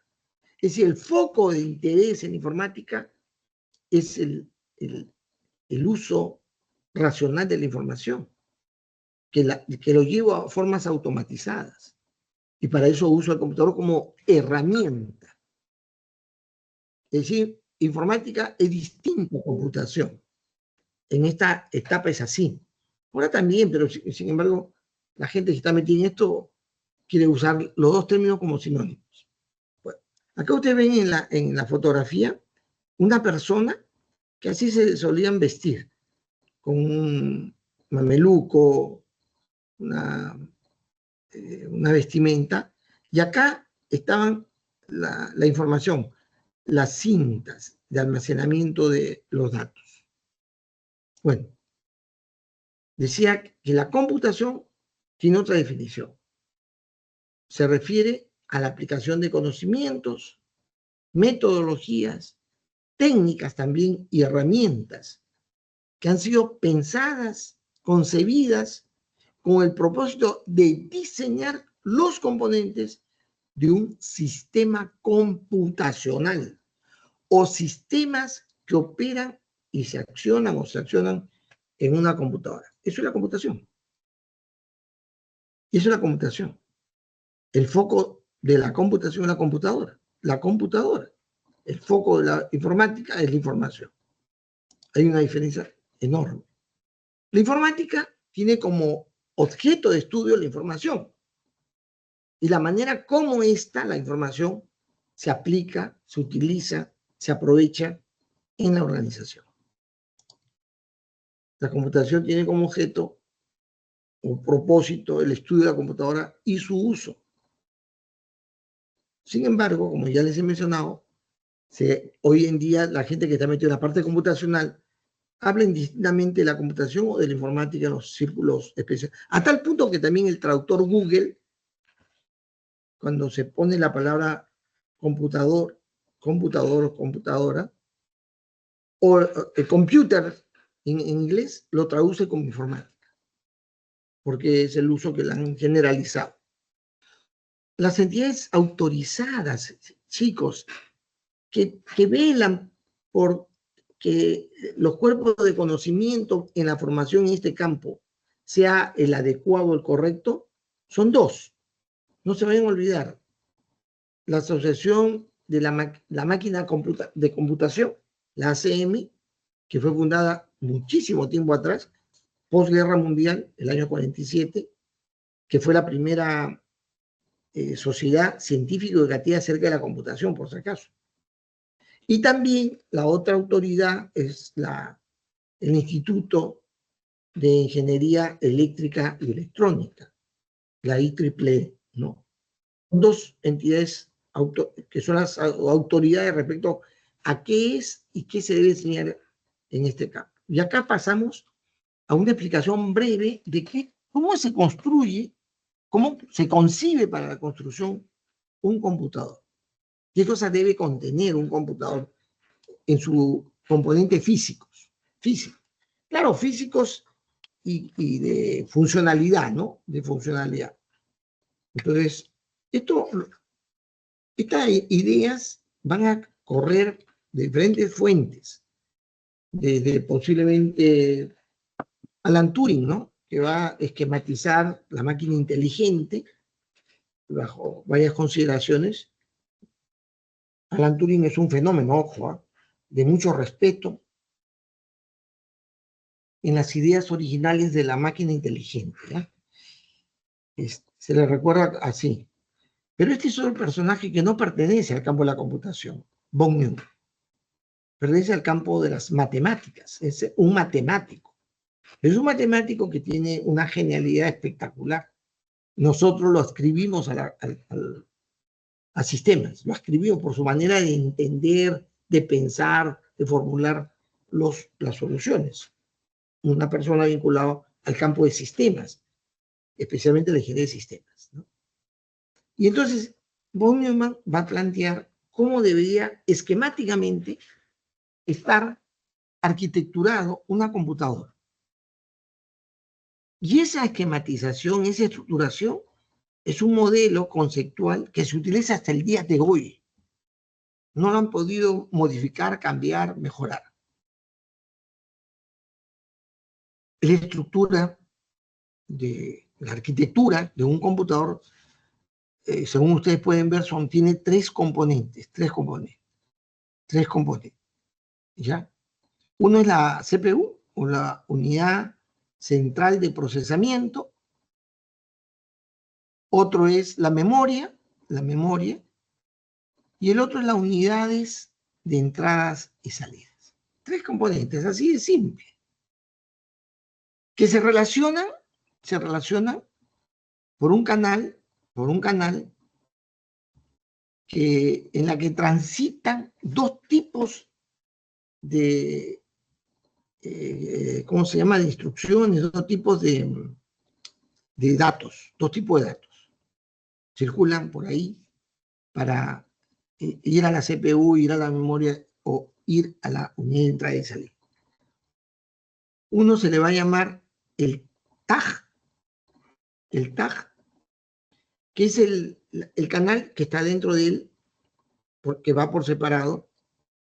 S1: Es decir, el foco de interés en informática es el uso racional de la información, que lo lleva a formas automatizadas. Y para eso uso el computador como herramienta. Es decir, informática es distinto a computación. En esta etapa es así. Ahora también, pero sin embargo, la gente que está metida en esto quiere usar los dos términos como sinónimos. Bueno, acá ustedes ven en la fotografía una persona que así se solían vestir, con un mameluco, una vestimenta, y acá estaban la información, las cintas de almacenamiento de los datos. Bueno, decía que la computación tiene otra definición. Se refiere a la aplicación de conocimientos, metodologías, técnicas también y herramientas que han sido pensadas, concebidas con el propósito de diseñar los componentes de un sistema computacional o sistemas que operan y se accionan o se accionan en una computadora. Eso es la computación. Eso es la computación. El foco de la computación es la computadora. La computadora. El foco de la informática es la información. Hay una diferencia enorme. La informática tiene como objeto de estudio la información y la manera como la información se aplica, se utiliza, se aprovecha en la organización. La computación tiene como objeto o propósito el estudio de la computadora y su uso. Sin embargo, como ya les he mencionado, hoy en día la gente que está metida en la parte computacional habla indistintamente de la computación o de la informática en los círculos especiales. A tal punto que también el traductor Google, cuando se pone la palabra computador o computadora, o computer en inglés, lo traduce como informática, porque es el uso que la han generalizado. Las entidades autorizadas, chicos, que velan por que los cuerpos de conocimiento en la formación en este campo sea el adecuado, el correcto, son dos. No se vayan a olvidar. La Asociación de la Máquina de Computación, la ACM, que fue fundada muchísimo tiempo atrás, posguerra mundial, el año 47, que fue la primera sociedad científica y educativa acerca de la computación, por si acaso. Y también la otra autoridad es el Instituto de Ingeniería Eléctrica y Electrónica, la IEEE, ¿no? Dos entidades que son las autoridades respecto a qué es y qué se debe enseñar en este campo. Y acá pasamos a una explicación breve de cómo se construye, cómo se concibe para la construcción un computador. ¿Qué cosas debe contener un computador en su componente físicos? Claro, físicos y de funcionalidad, ¿no? De funcionalidad. Entonces, estas ideas van a correr de diferentes fuentes, desde posiblemente Alan Turing, ¿no? Que va a esquematizar la máquina inteligente bajo varias consideraciones. Alan Turing es un fenómeno, ojo, de mucho respeto en las ideas originales de la máquina inteligente, ¿ya? Se le recuerda así. Pero este es otro personaje que no pertenece al campo de la computación, von Neumann. Pertenece al campo de las matemáticas, es un matemático. Es un matemático que tiene una genialidad espectacular. Nosotros lo ascribimos a sistemas, lo ascribimos por su manera de entender, de pensar, de formular las soluciones. Una persona vinculada al campo de sistemas, especialmente la ingeniería de sistemas, ¿no? Y entonces, von Neumann va a plantear cómo debería esquemáticamente estar arquitecturado una computadora. Y esa esquematización, esa estructuración, es un modelo conceptual que se utiliza hasta el día de hoy. No lo han podido modificar, cambiar, mejorar. La estructura de la arquitectura de un computador, según ustedes pueden ver, tiene tres componentes, ¿ya? Uno es la CPU, o la unidad central de procesamiento, otro es la memoria, y el otro es las unidades de entradas y salidas. 3 componentes, así de simple, que se relacionan por un canal en la que transitan 2 tipos de, ¿cómo se llama?, de instrucciones, 2 tipos de datos, 2 tipos de datos. Circulan por ahí para ir a la CPU, ir a la memoria o ir a la unidad de entrada y salida. Uno se le va a llamar el tag, que es el canal que está dentro de él, porque va por separado,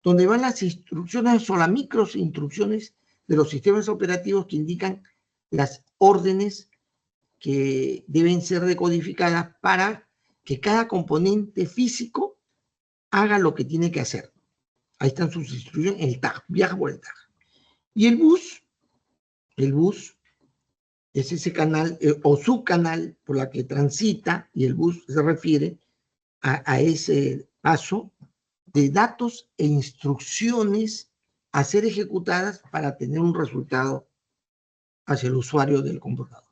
S1: donde van las instrucciones o las microinstrucciones de los sistemas operativos que indican las órdenes que deben ser decodificadas para que cada componente físico haga lo que tiene que hacer. Ahí están sus instrucciones, el tag, viaja por el tag. Y el bus es ese canal o subcanal por la que transita, y el bus se refiere a ese paso de datos e instrucciones a ser ejecutadas para tener un resultado hacia el usuario del computador.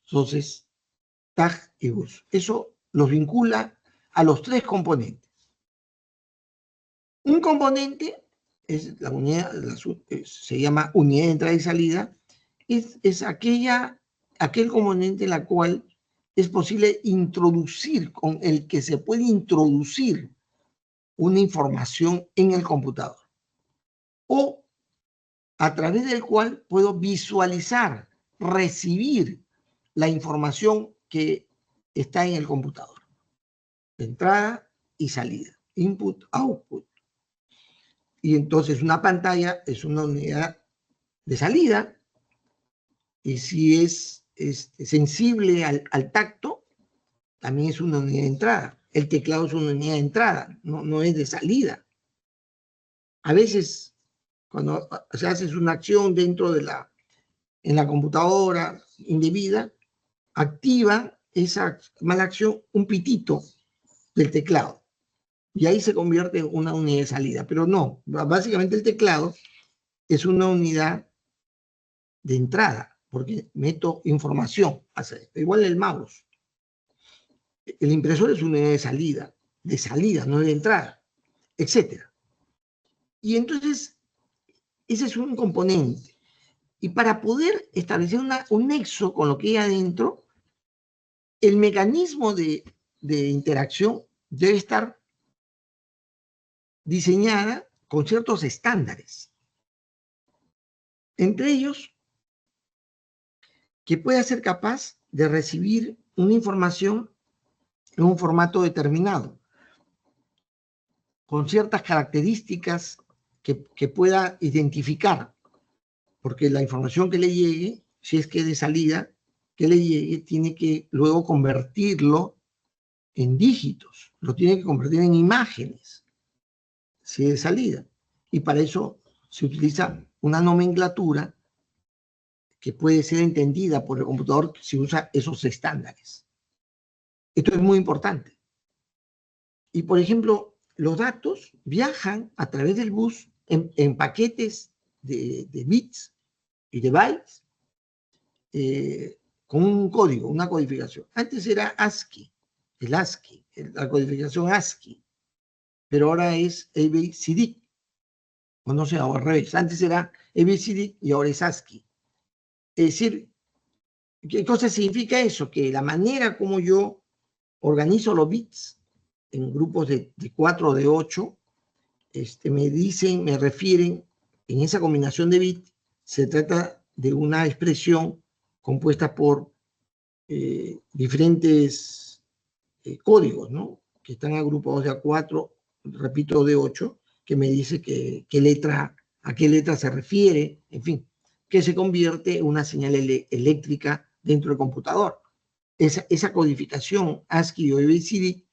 S1: Entonces, tag y bus. Eso los vincula a los 3 componentes. Un componente es la unidad, se llama unidad de entrada y salida, es aquel componente en la cual es posible introducir, con el que se puede introducir una información en el computador, o a través del cual puedo visualizar, recibir la información que está en el computador. Entrada y salida, input, output. Y entonces una pantalla es una unidad de salida, y si es sensible al tacto, también es una unidad de entrada. El teclado es una unidad de entrada, no es de salida. A veces, cuando se hace una acción dentro de en la computadora indebida, activa esa mala acción un pitito del teclado, y ahí se convierte en una unidad de salida. Pero no, básicamente el teclado es una unidad de entrada, porque meto información. Igual el mouse. El impresor es una unidad de salida, no de entrada, etc. Y entonces, ese es un componente. Y para poder establecer un nexo con lo que hay adentro, el mecanismo de interacción debe estar diseñada con ciertos estándares. Entre ellos, que pueda ser capaz de recibir una información en un formato determinado, con ciertas características que pueda identificar, porque la información que le llegue, si es que de salida, que le llegue, tiene que luego convertirlo en dígitos, lo tiene que convertir en imágenes, si es de salida. Y para eso se utiliza una nomenclatura que puede ser entendida por el computador si usa esos estándares. Esto es muy importante. Y, por ejemplo, los datos viajan a través del bus en paquetes de bits y de bytes con un código, una codificación. Antes era ASCII, la codificación ASCII, pero ahora es ABCD, o no sé, o al revés. Antes era ABCD y ahora es ASCII. Es decir, ¿qué cosa significa eso? Que la manera como yo organizo los bits en grupos de 4 o de 8, me refieren, en esa combinación de bits, se trata de una expresión compuesta por diferentes códigos, ¿no?, que están agrupados de a 4, repito, de 8, que me dice a qué letra se refiere, en fin, que se convierte en una señal eléctrica dentro del computador. Esa codificación ASCII o ABCD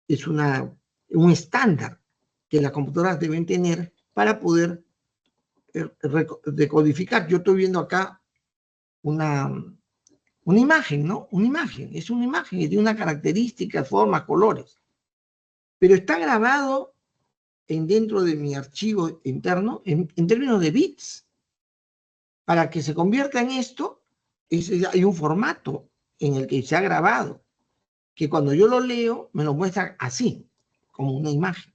S1: es un estándar que las computadoras deben tener para poder decodificar. Yo estoy viendo acá una Una imagen, ¿no? Una imagen, es una imagen que tiene una característica, forma, colores. Pero está grabado dentro de mi archivo interno en términos de bits. Para que se convierta en esto, hay un formato en el que se ha grabado, que cuando yo lo leo, me lo muestra así, como una imagen.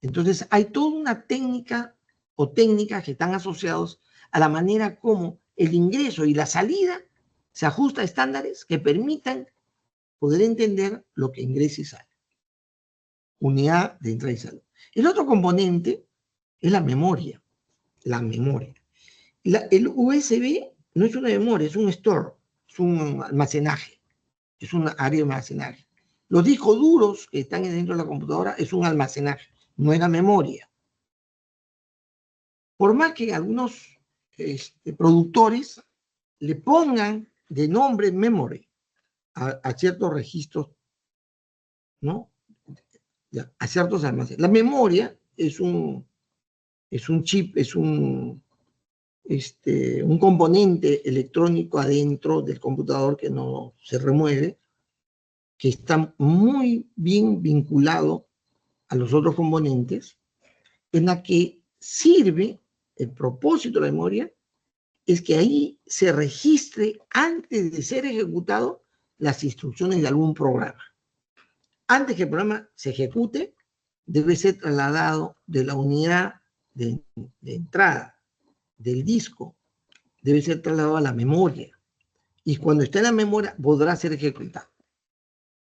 S1: Entonces, hay toda una técnica o técnicas que están asociados a la manera como el ingreso y la salida se ajusta a estándares que permitan poder entender lo que ingresa y sale. Unidad de entrada y salida. El otro componente es la memoria. La memoria. El USB no es una memoria, es un store, es un almacenaje, es un área de almacenaje. Los discos duros que están dentro de la computadora es un almacenaje, no es la memoria. Por más que algunos productores le pongan de nombre memory a ciertos registros, ¿no? Ya, a ciertos almacenes. La memoria es un chip, es un componente electrónico adentro del computador que no se remueve, que está muy bien vinculado a los otros componentes, en la que sirve el propósito de la memoria, es que ahí se registre antes de ser ejecutado las instrucciones de algún programa. Antes que el programa se ejecute, debe ser trasladado de la unidad de entrada del disco, debe ser trasladado a la memoria. Y cuando está en la memoria, podrá ser ejecutado.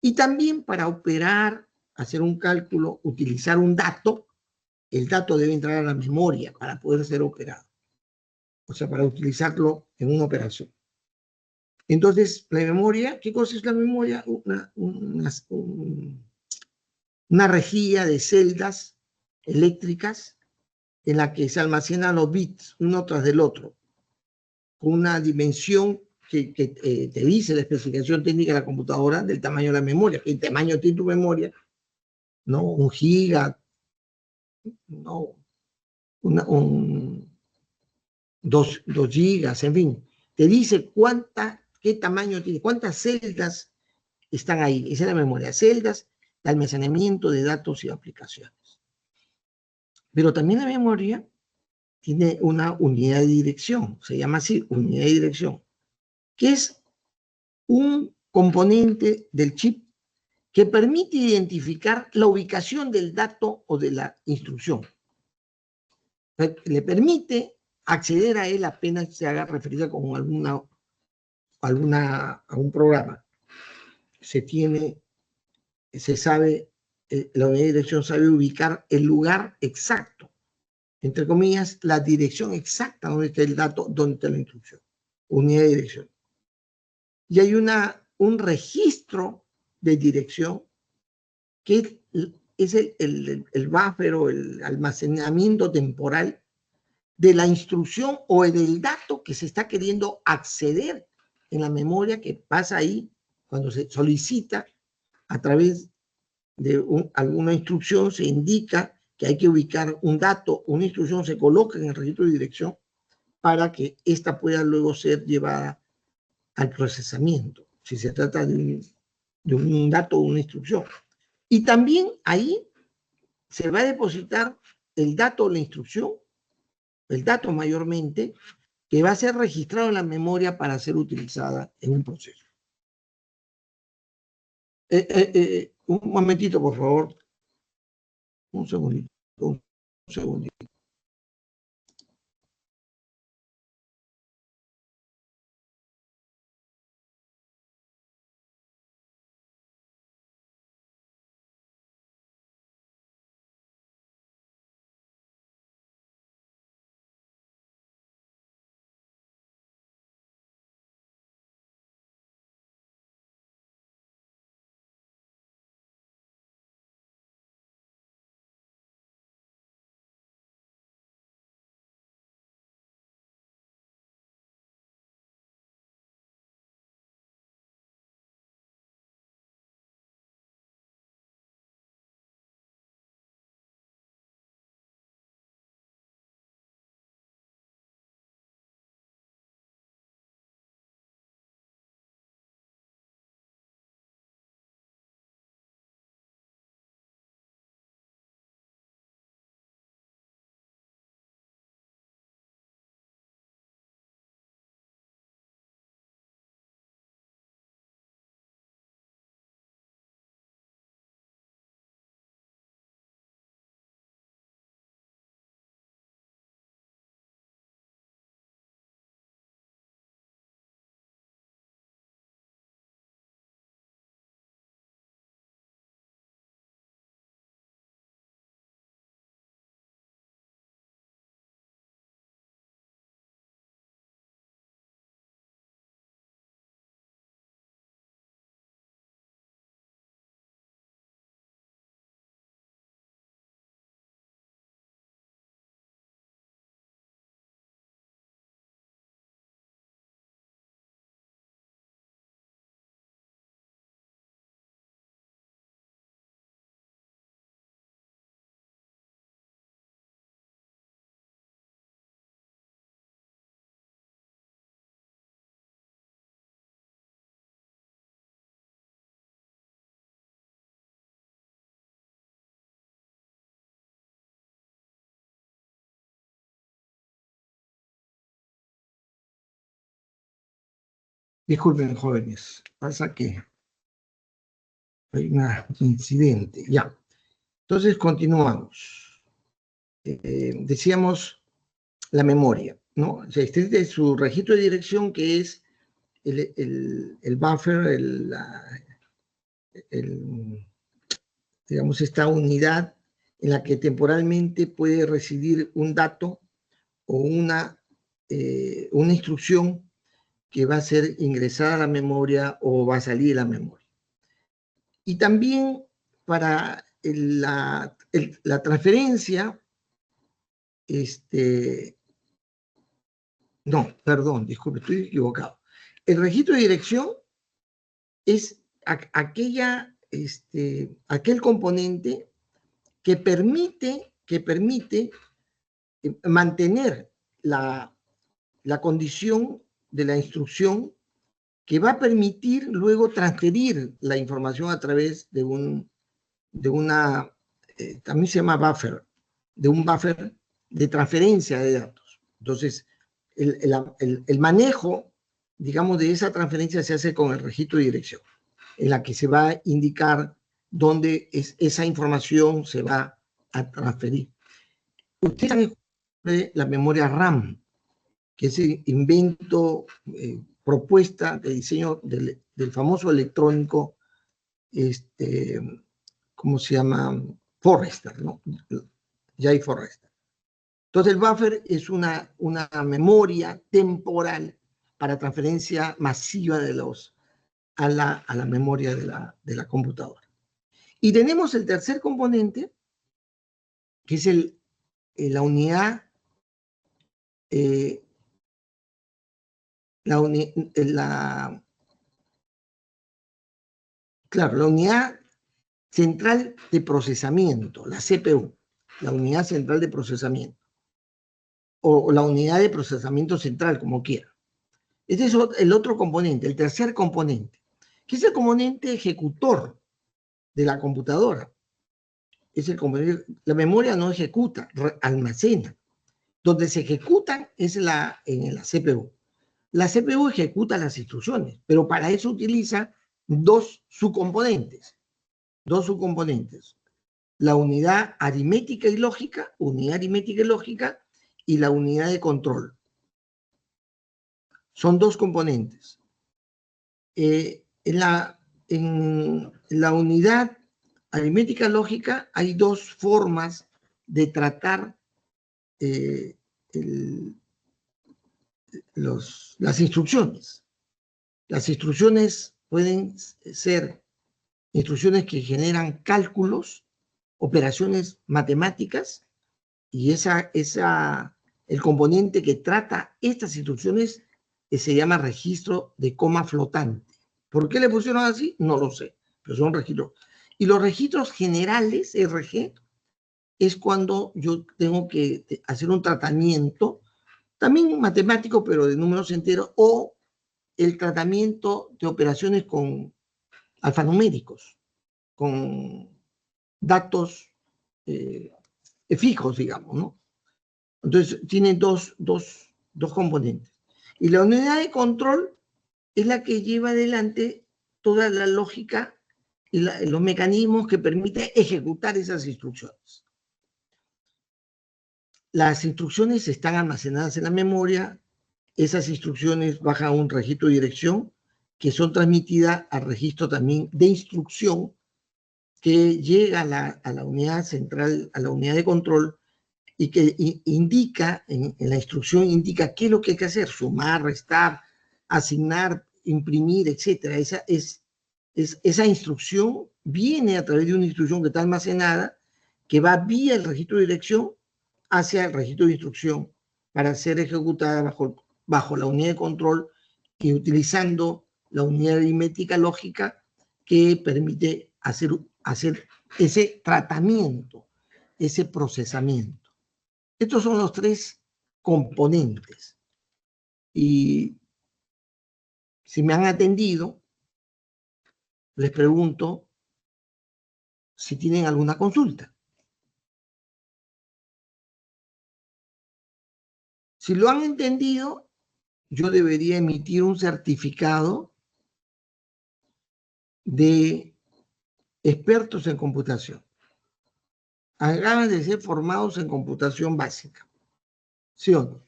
S1: Y también para operar, hacer un cálculo, utilizar un dato, el dato debe entrar a la memoria para poder ser operado. O sea, para utilizarlo en una operación. Entonces, la memoria, ¿qué cosa es la memoria? Una rejilla de celdas eléctricas en la que se almacenan los bits uno tras del otro, con una dimensión que te dice la especificación técnica de la computadora del tamaño de la memoria. ¿Qué tamaño tiene tu memoria? ¿No? 1 giga, ¿no? 2 gigas, en fin. Te dice qué tamaño tiene, cuántas celdas están ahí. Esa es la memoria. Celdas de almacenamiento de datos y aplicaciones. Pero también la memoria tiene una unidad de dirección, se llama así, unidad de dirección, que es un componente del chip que permite identificar la ubicación del dato o de la instrucción. Le permite acceder a él apenas se haga referida con a un programa. Se sabe, la unidad de dirección sabe ubicar el lugar exacto, entre comillas, la dirección exacta donde está el dato, donde está la instrucción. Unidad de dirección. Y hay un registro de dirección que es el buffer o el almacenamiento temporal de la instrucción o del dato que se está queriendo acceder en la memoria, que pasa ahí cuando se solicita a través de alguna instrucción, se indica que hay que ubicar un dato, una instrucción se coloca en el registro de dirección para que ésta pueda luego ser llevada al procesamiento, si se trata de un dato o una instrucción. Y también ahí se va a depositar el dato o la instrucción, el dato mayormente, que va a ser registrado en la memoria para ser utilizada en un proceso. Un momentito, por favor. Un segundito. Un segundito. Disculpen, jóvenes, pasa que hay un incidente. Ya. Entonces, continuamos. Decíamos la memoria, ¿no? O sea, este es su registro de dirección, que es el buffer, digamos, esta unidad en la que temporalmente puede residir un dato o una instrucción que va a ser ingresada a la memoria o va a salir de la memoria. Y también para la transferencia, no, perdón, disculpe, estoy equivocado. El registro de dirección es aquel componente que permite mantener la condición de la instrucción, que va a permitir luego transferir la información a través de una, también se llama buffer, de un buffer de transferencia de datos. Entonces, el manejo, digamos, de esa transferencia se hace con el registro de dirección, en la que se va a indicar dónde esa información se va a transferir. Ustedes saben de la memoria RAM, que es el invento, propuesta de diseño del famoso electrónico, ¿cómo se llama? Forrester, ¿no? Jay Forrester. Entonces el buffer es una memoria temporal para transferencia masiva a la memoria de la computadora. Y tenemos el tercer componente, que es la unidad, la unidad central de procesamiento, la CPU, la unidad central de procesamiento, o la unidad de procesamiento central, como quiera. Este es el otro componente, el tercer componente, que es el componente ejecutor de la computadora. Es el componente, la memoria no ejecuta, almacena. Donde se ejecutan es en la CPU. La CPU ejecuta las instrucciones, pero para eso utiliza dos subcomponentes. La unidad aritmética y lógica, y la unidad de control. Son dos componentes. En la unidad aritmética lógica hay dos formas de tratar las instrucciones. Las instrucciones pueden ser instrucciones que generan cálculos, operaciones matemáticas, y el componente que trata estas instrucciones se llama registro de coma flotante. ¿Por qué le pusieron así? No lo sé, pero son registros. Y los registros generales, RG, es cuando yo tengo que hacer un tratamiento, también matemático, pero de números enteros, o el tratamiento de operaciones con alfanuméricos, con datos fijos, digamos, ¿no? Entonces, tiene dos componentes. Y la unidad de control es la que lleva adelante toda la lógica y los mecanismos que permiten ejecutar esas instrucciones. Las instrucciones están almacenadas en la memoria. Esas instrucciones bajan a un registro de dirección que son transmitidas al registro también de instrucción que llega a la unidad central, a la unidad de control, y que indica, en la instrucción indica qué es lo que hay que hacer: sumar, restar, asignar, imprimir, etc. Esa instrucción viene a través de una instrucción que está almacenada, que va vía el registro de dirección hacia el registro de instrucción para ser ejecutada bajo la unidad de control y utilizando la unidad aritmética lógica que permite hacer ese tratamiento, ese procesamiento. Estos son los tres componentes. Y si me han atendido, les pregunto si tienen alguna consulta. Si lo han entendido, yo debería emitir un certificado de expertos en computación. Acaban de ser formados en computación básica. ¿Sí o no?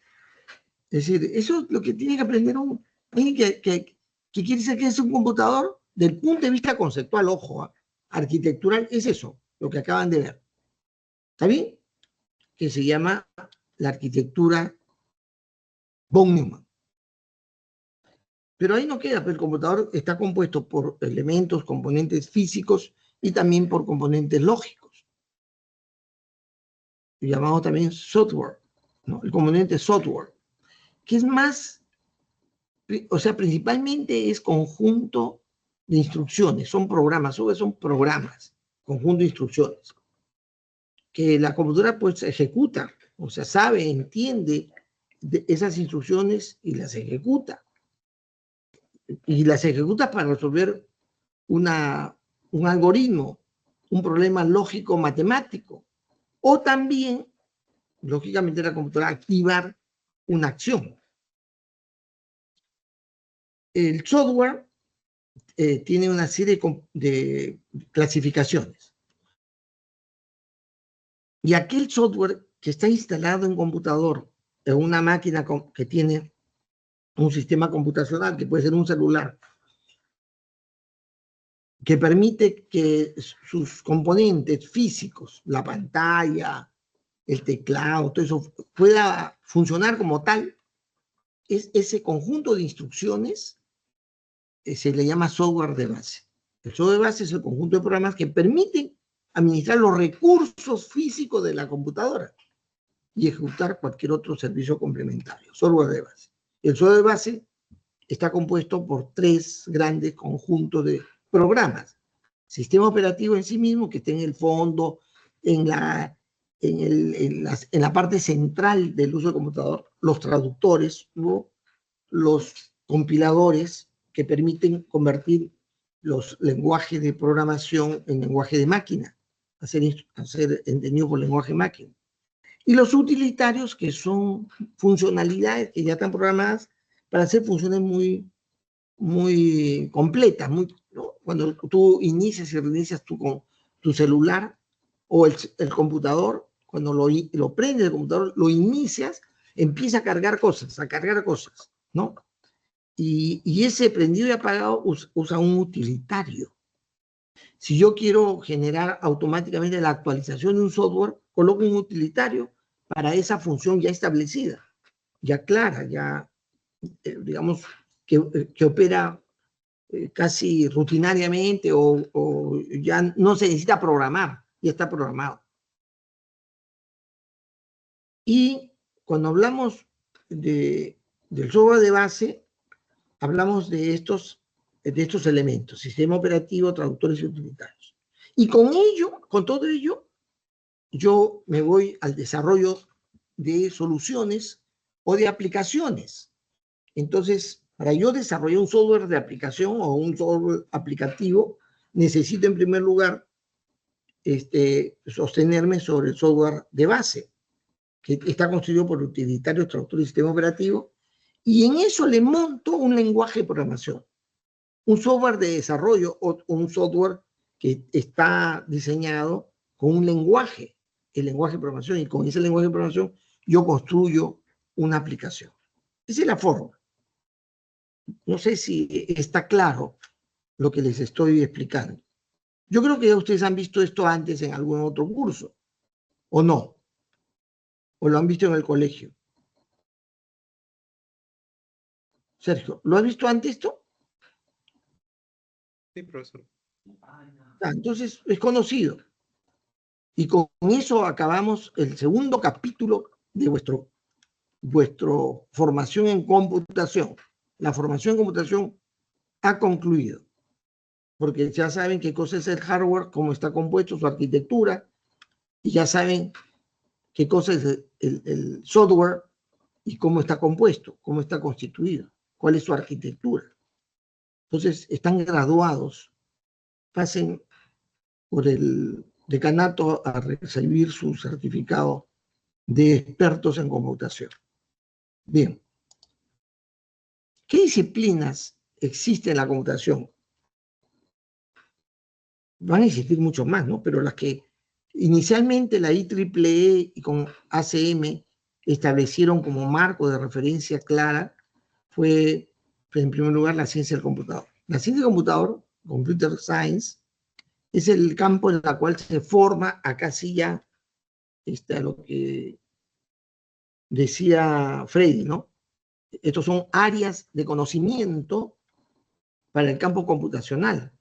S1: Es decir, eso es lo que tiene que aprender alguien que quiere decir que es un computador del punto de vista conceptual, ojo, arquitectural, es eso, lo que acaban de ver. ¿Está bien? Que se llama la arquitectura von Neumann. Pero ahí no queda, pero el computador está compuesto por elementos, componentes físicos y también por componentes lógicos, llamado también software, ¿no? El componente software, que es más, o sea, principalmente es conjunto de instrucciones, son programas, son programas, conjunto de instrucciones, que la computadora pues ejecuta, o sea, sabe, entiende de esas instrucciones y las ejecuta. Y las ejecuta para resolver un algoritmo, un problema lógico matemático, o también, lógicamente, la computadora activar una acción. El software tiene una serie de clasificaciones. Y aquel software que está instalado en computador, en una máquina que tiene un sistema computacional, que puede ser un celular, que permite que sus componentes físicos, la pantalla, el teclado, todo eso, pueda funcionar como tal, ese conjunto de instrucciones se le llama software de base. El software de base es el conjunto de programas que permiten administrar los recursos físicos de la computadora y ejecutar cualquier otro servicio complementario, software de base. El software de base está compuesto por 3 grandes conjuntos de programas. Sistema operativo en sí mismo, que está en el fondo, en la parte central del uso del computador, los traductores, ¿no? Los compiladores que permiten convertir los lenguajes de programación en lenguaje de máquina, hacer entendido por lenguaje máquina. Y los utilitarios, que son funcionalidades que ya están programadas para hacer funciones muy completas, ¿no? Cuando tú inicias y reinicias tu celular o el computador, cuando lo prendes el computador, lo inicias, empieza a cargar cosas, ¿no? Y ese prendido y apagado usa un utilitario. Si yo quiero generar automáticamente la actualización de un software, coloco un utilitario para esa función ya establecida, ya clara, ya, digamos, que opera casi rutinariamente o ya no se necesita programar, ya está programado. Y cuando hablamos del software de base, hablamos de estos elementos, sistema operativo, traductores y utilitarios. Y con todo ello, yo me voy al desarrollo de soluciones o de aplicaciones. Entonces, para yo desarrollar un software de aplicación o un software aplicativo, necesito en primer lugar sostenerme sobre el software de base, que está construido por utilitarios, traductores y sistema operativo, y en eso le monto un lenguaje de programación, un software de desarrollo o un software que está diseñado con un lenguaje, el lenguaje de programación, y con ese lenguaje de programación yo construyo una aplicación. Esa es la forma. No sé si está claro lo que les estoy explicando. Yo creo que ya ustedes han visto esto antes en algún otro curso, ¿o no? ¿O lo han visto en el colegio? Sergio, ¿lo has visto antes esto?
S4: Sí, profesor.
S1: Entonces es conocido. Y con eso acabamos el segundo capítulo de vuestro formación en computación. La formación en computación ha concluido, porque ya saben qué cosa es el hardware, cómo está compuesto, su arquitectura, y ya saben qué cosa es el software y cómo está compuesto, cómo está constituido, cuál es su arquitectura. Entonces, están graduados, pasen por el decanato a recibir su certificado de expertos en computación. Bien. ¿Qué disciplinas existen en la computación? Van a existir mucho más, ¿no? Pero las que inicialmente la IEEE y con ACM establecieron como marco de referencia clara fue, en primer lugar, la ciencia del computador. La ciencia del computador, Computer Science, es el campo en el cual se forma, acá sí ya está lo que decía Freddy, ¿no? Estos son áreas de conocimiento para el campo computacional.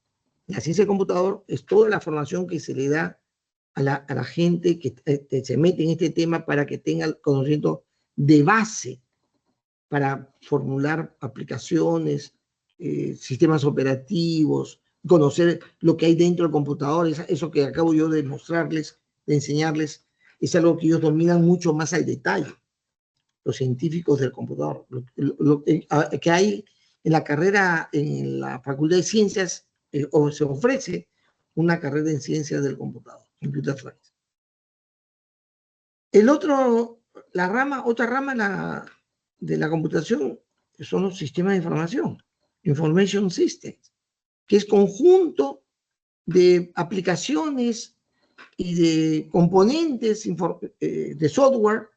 S1: La ciencia del computador es toda la formación que se le da a la gente que se mete en este tema para que tenga el conocimiento de base para formular aplicaciones, sistemas operativos, conocer lo que hay dentro del computador. Eso que acabo yo de mostrarles, de enseñarles, es algo que ellos dominan mucho más al detalle, los científicos del computador. Lo que hay en la carrera, en la Facultad de Ciencias, o se ofrece una carrera en Ciencias del Computador, Computer Science. Otra rama de la computación son los sistemas de información, Information Systems, que es conjunto de aplicaciones y de componentes de software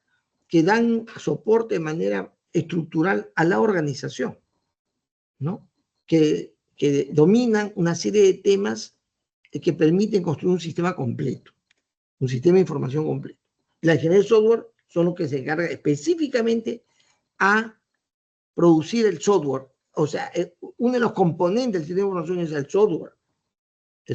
S1: que dan soporte de manera estructural a la organización, ¿no? Que dominan una serie de temas que permiten construir un sistema completo, un sistema de información completo. La ingeniería de software son los que se encargan específicamente a producir el software. O sea, uno de los componentes del sistema de información es el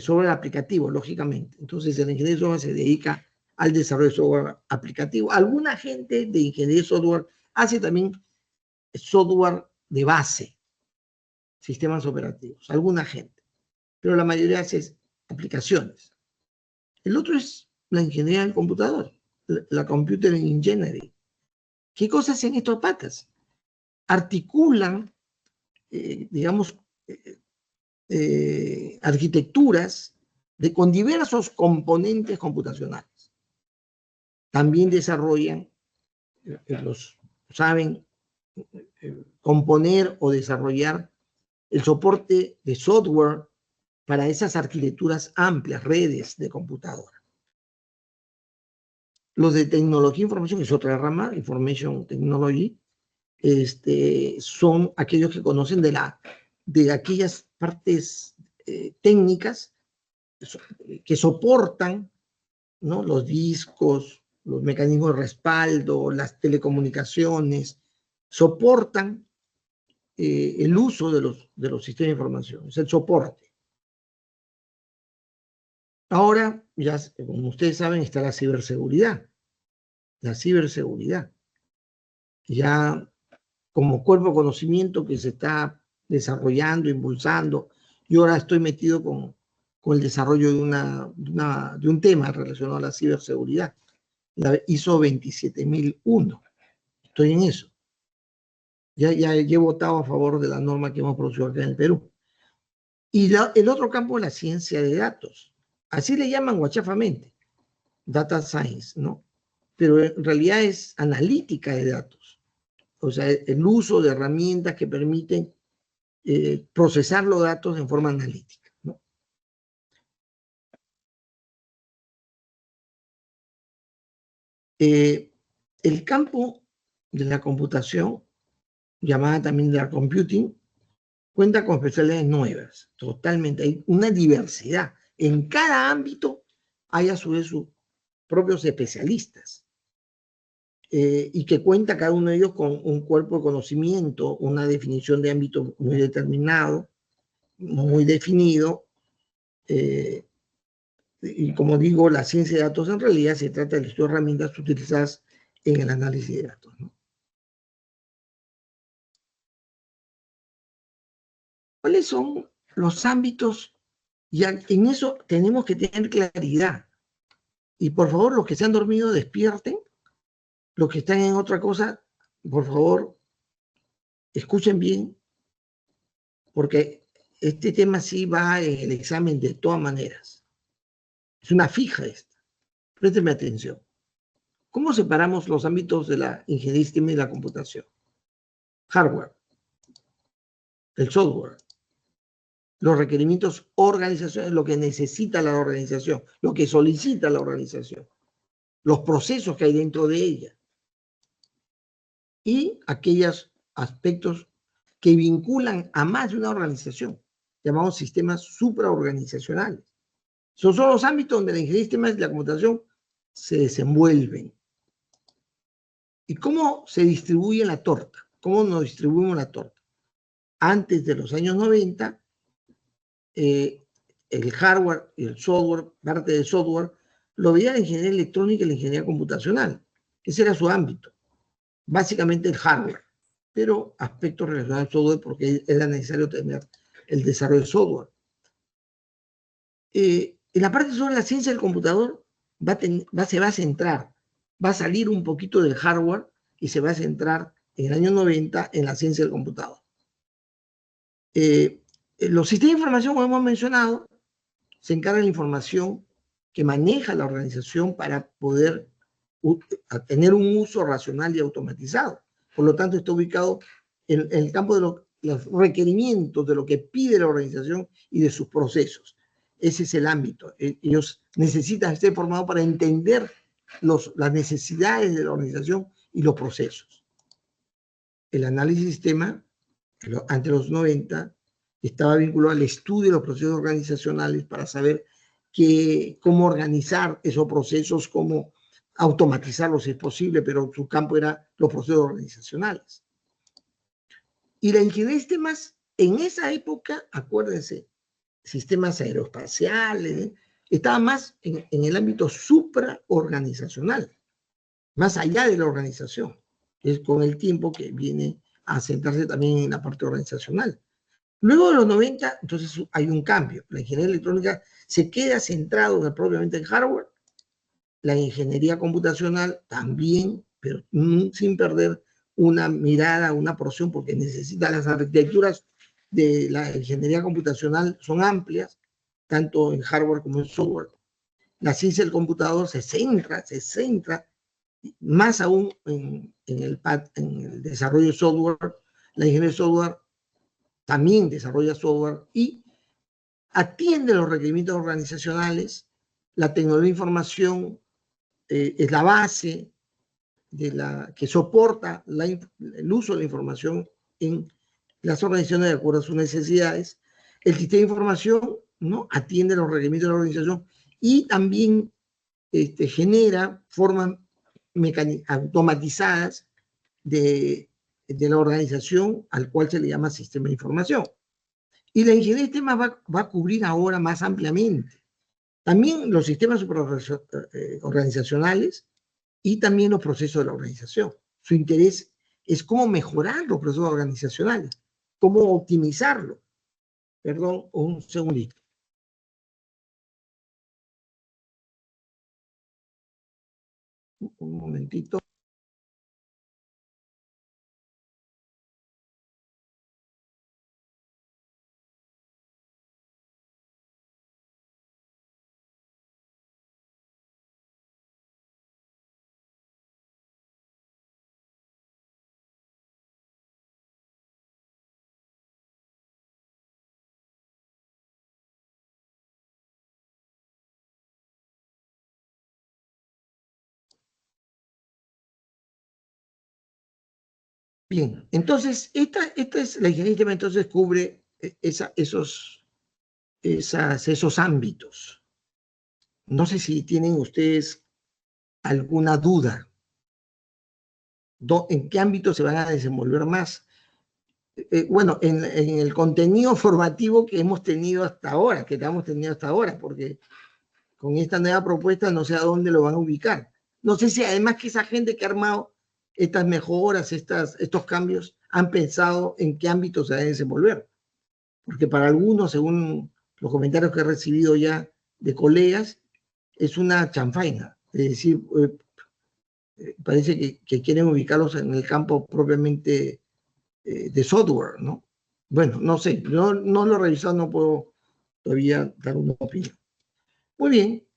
S1: software aplicativo, lógicamente. Entonces, el ingeniero de software se dedica al desarrollo de software aplicativo. Alguna gente de ingeniería de software hace también software de base, sistemas operativos, alguna gente, pero la mayoría hace aplicaciones. El otro es la ingeniería del computador, la Computer Engineering. ¿Qué cosas hacen estos patas? Articulan, digamos, arquitecturas con diversos componentes computacionales. También desarrollan, saben componer o desarrollar el soporte de software para esas arquitecturas amplias, redes de computadora. Los de tecnología e información, es otra rama, Information Technology, son aquellos que conocen de aquellas partes técnicas que soportan, ¿no? Los discos, los mecanismos de respaldo, las telecomunicaciones, soportan el uso de los sistemas de información, es el soporte. Ahora, ya como ustedes saben, está la ciberseguridad. La ciberseguridad. Ya como cuerpo de conocimiento que se está desarrollando, impulsando. Yo ahora estoy metido con el desarrollo de un tema relacionado a la ciberseguridad, la ISO 27001. Estoy en eso. Ya he votado a favor de la norma que hemos producido acá en el Perú. Y el otro campo es la ciencia de datos. Así le llaman guachafamente, data science, ¿no? Pero en realidad es analítica de datos. O sea, el uso de herramientas que permiten procesar los datos en forma analítica, ¿no? El campo de la computación, llamada también de la computing, cuenta con especialidades nuevas, totalmente. Hay una diversidad. En cada ámbito hay a su vez sus propios especialistas. Y que cuenta cada uno de ellos con un cuerpo de conocimiento, una definición de ámbito muy determinado, muy definido. Y como digo, la ciencia de datos en realidad se trata del estudio de herramientas utilizadas en el análisis de datos, ¿no? ¿Cuáles son los ámbitos? Ya en eso tenemos que tener claridad. Y por favor, los que se han dormido, despierten. Los que están en otra cosa, por favor, escuchen bien, porque este tema sí va en el examen de todas maneras. Es una fija esta. Préstenme atención. ¿Cómo separamos los ámbitos de la ingeniería de sistema y la computación? Hardware. el software. Los requerimientos organizacionales, lo que necesita la organización, lo que solicita la organización, los procesos que hay dentro de ella y aquellos aspectos que vinculan a más de una organización, llamados sistemas supraorganizacionales. Esos son los ámbitos donde la ingeniería de sistemas y la computación se desenvuelven. ¿Y cómo se distribuye la torta? ¿Cómo nos distribuimos la torta? Antes de los años 90, el hardware y el software, parte del software, lo veía la ingeniería electrónica y la ingeniería computacional. Ese era su ámbito. Básicamente el hardware, pero aspectos relacionados al software porque era necesario tener el desarrollo de software. En la parte sobre la ciencia del computador se va a centrar, va a salir un poquito del hardware y se va a centrar en el año 90 en la ciencia del computador. Los sistemas de información, como hemos mencionado, se encargan de la información que maneja la organización para poder tener un uso racional y automatizado. Por lo tanto, está ubicado en el campo de los requerimientos, de lo que pide la organización y de sus procesos. Ese es el ámbito. Ellos necesitan estar formados para entender las necesidades de la organización y los procesos. El análisis de sistema, ante los 90, estaba vinculado al estudio de los procesos organizacionales para saber cómo organizar esos procesos, cómo automatizarlos si es posible, pero su campo era los procesos organizacionales. Y la ingeniería de sistemas, en esa época, acuérdense, sistemas aeroespaciales, estaba más en el ámbito supraorganizacional, más allá de la organización. Es con el tiempo que viene a centrarse también en la parte organizacional. Luego de los 90, entonces hay un cambio. La ingeniería electrónica se queda centrado propiamente en hardware. La ingeniería computacional también, pero sin perder una mirada, una porción, porque necesita las arquitecturas de la ingeniería computacional son amplias, tanto en hardware como en software. La ciencia del computador se centra más aún en el desarrollo de software. La ingeniería de software también desarrolla software y atiende los requerimientos organizacionales. La tecnología de información es la base que soporta el uso de la información en las organizaciones de acuerdo a sus necesidades. El sistema de información, ¿no?, atiende los requerimientos de la organización y también genera formas automatizadas de la organización, al cual se le llama sistema de información. Y la ingeniería de sistemas va a cubrir ahora más ampliamente también los sistemas organizacionales y también los procesos de la organización. Su interés es cómo mejorar los procesos organizacionales, cómo optimizarlo. Perdón, un segundito. Un momentito. Bien, entonces, esta es la ingeniería de sistemas, entonces cubre esos ámbitos. No sé si tienen ustedes alguna duda. ¿En qué ámbito se van a desenvolver más? Bueno, en el contenido formativo que hemos tenido hasta ahora, porque con esta nueva propuesta no sé a dónde lo van a ubicar. No sé si además que esa gente que ha armado estas mejoras, estos cambios, han pensado en qué ámbito se va a desenvolver. Porque para algunos, según los comentarios que he recibido ya de colegas, es una chanfaina. Es decir, parece que quieren ubicarlos en el campo propiamente de software, ¿no? Bueno, no sé, no lo he revisado, no puedo todavía dar una opinión. Muy bien.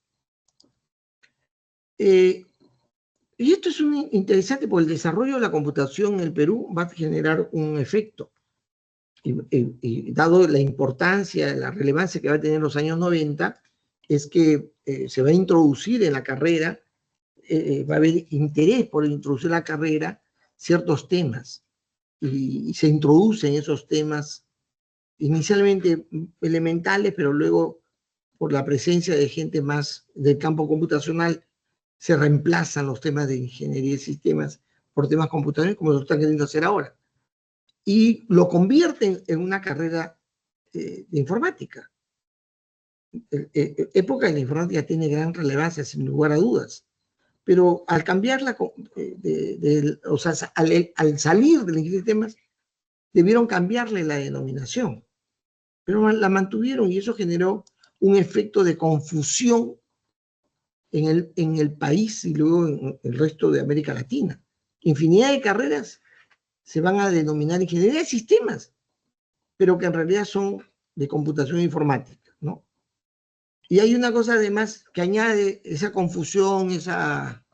S1: Y esto es interesante porque el desarrollo de la computación en el Perú va a generar un efecto. y dado la importancia, la relevancia que va a tener en los años 90, es que se va a introducir en la carrera, va a haber interés por introducir en la carrera ciertos temas, y se introducen esos temas inicialmente elementales, pero luego por la presencia de gente más del campo computacional, se reemplazan los temas de ingeniería de sistemas por temas computacionales, como lo están queriendo hacer ahora. Y lo convierten en una carrera de informática. Época de la informática tiene gran relevancia, sin lugar a dudas. Pero al cambiarla, o sea, al salir de la ingeniería de sistemas, debieron cambiarle la denominación. Pero la mantuvieron y eso generó un efecto de confusión en el país y luego en el resto de América Latina. Infinidad de carreras se van a denominar ingeniería de sistemas, pero que en realidad son de computación informática, ¿no? Y hay una cosa además que añade esa confusión, esa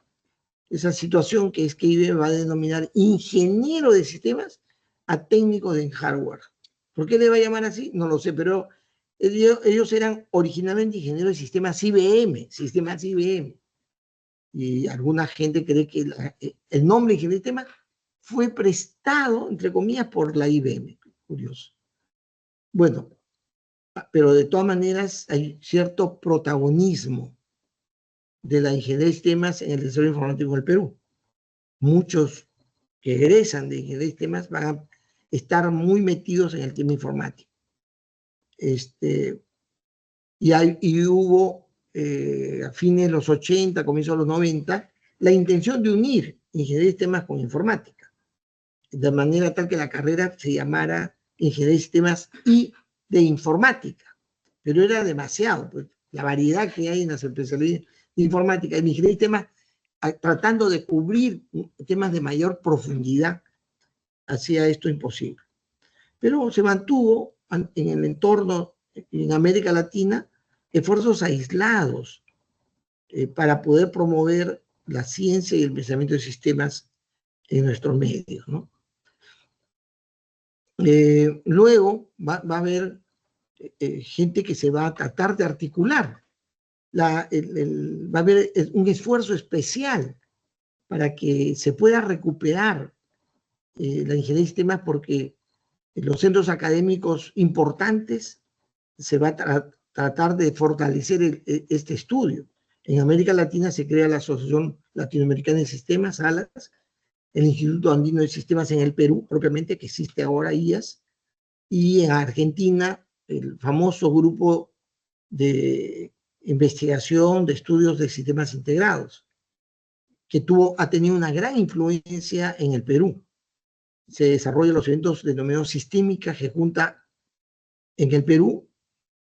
S1: situación, que es que IBM va a denominar ingeniero de sistemas a técnico de hardware. ¿Por qué le va a llamar así? No lo sé, pero ellos eran originalmente ingenieros de sistemas IBM, Y alguna gente cree que el nombre ingeniero de sistemas fue prestado, entre comillas, por la IBM. Curioso. Bueno, pero de todas maneras hay cierto protagonismo de la ingeniería de sistemas en el desarrollo informático del Perú. Muchos que egresan de ingeniería de sistemas van a estar muy metidos en el tema informático. Y hubo, a fines de los 80, comienzos de los 90, la intención de unir ingeniería de sistemas con informática, de manera tal que la carrera se llamara ingeniería de sistemas y de informática. Pero era demasiado, pues, la variedad que hay en las especialidades de informática. En ingeniería de sistemas, tratando de cubrir temas de mayor profundidad, hacía esto imposible. Pero se mantuvo en el entorno, en América Latina, esfuerzos aislados para poder promover la ciencia y el pensamiento de sistemas en nuestros medios, ¿no? Luego va a haber gente que se va a tratar de articular. Va a haber un esfuerzo especial para que se pueda recuperar la ingeniería de sistemas, porque los centros académicos importantes se va a tratar de fortalecer este estudio. En América Latina se crea la Asociación Latinoamericana de Sistemas, ALAS, el Instituto Andino de Sistemas en el Perú, propiamente, que existe ahora, IAS, y en Argentina el famoso grupo de investigación de estudios de sistemas integrados, que ha tenido una gran influencia en el Perú. Se desarrollan los eventos denominados Sistémica, que junta en el Perú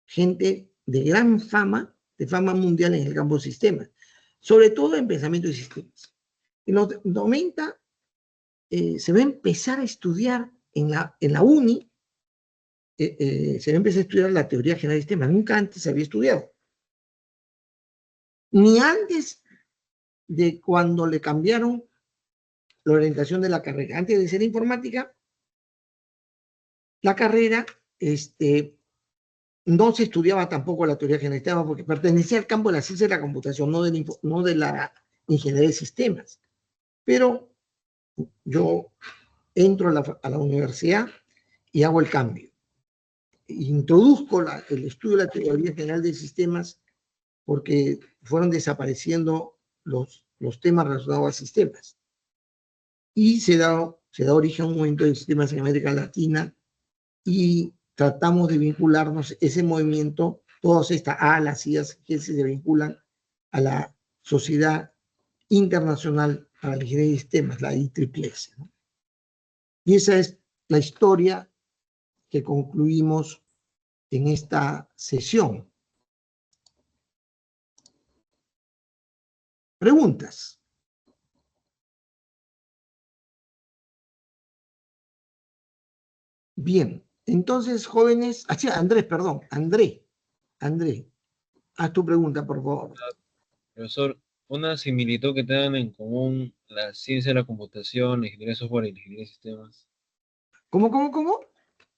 S1: gente de gran fama, de fama mundial en el campo de sistemas, sobre todo en pensamiento de sistemas. En los 90 se va a empezar a estudiar en la UNI, se va a empezar a estudiar la teoría general de sistemas. Nunca antes se había estudiado. Ni antes de cuando le cambiaron la orientación de la carrera. Antes de ser informática, la carrera no se estudiaba tampoco la teoría general de sistemas, porque pertenecía al campo de la ciencia de la computación, no de la ingeniería de sistemas. Pero yo entro a la universidad y hago el cambio. Introduzco el estudio de la teoría general de sistemas, porque fueron desapareciendo los temas relacionados a sistemas. Y se da origen a un movimiento de sistemas en América Latina, y tratamos de vincularnos, ese movimiento, todas estas alas y las que se vinculan a la Sociedad Internacional para la Ingeniería de Sistemas, la IEEE, ¿no? Y esa es la historia que concluimos en esta sesión. ¿Preguntas? Bien, entonces, jóvenes, Andrés, perdón, André, haz tu pregunta, por favor.
S6: Profesor, una similitud que tengan en común la ciencia de la computación, la ingeniería de software y la ingeniería de sistemas.
S1: ¿Cómo?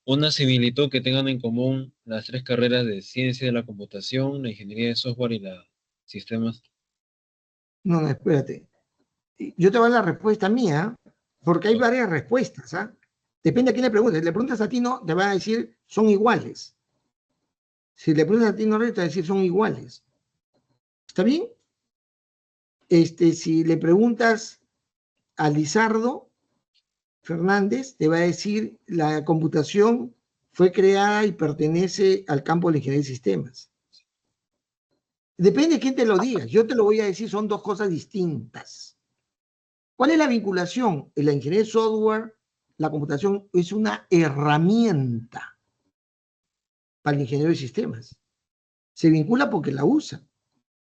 S6: una similitud que tengan en común las tres carreras de ciencia de la computación, la ingeniería de software y la sistemas.
S1: No, no, espérate. Yo te voy a dar la respuesta mía, porque hay varias respuestas, ¿ah? Depende a quién le preguntes. Si le preguntas a ti, no, te va a decir son iguales. Si le preguntas a ti, no, te va a decir son iguales. ¿Está bien? Si le preguntas a Lizardo Fernández, te va a decir la computación fue creada y pertenece al campo de la ingeniería de sistemas. Depende de quién te lo diga. Yo te lo voy a decir, son dos cosas distintas. ¿Cuál es la vinculación? En la ingeniería de software, la computación es una herramienta para el ingeniero de sistemas. Se vincula porque la usa.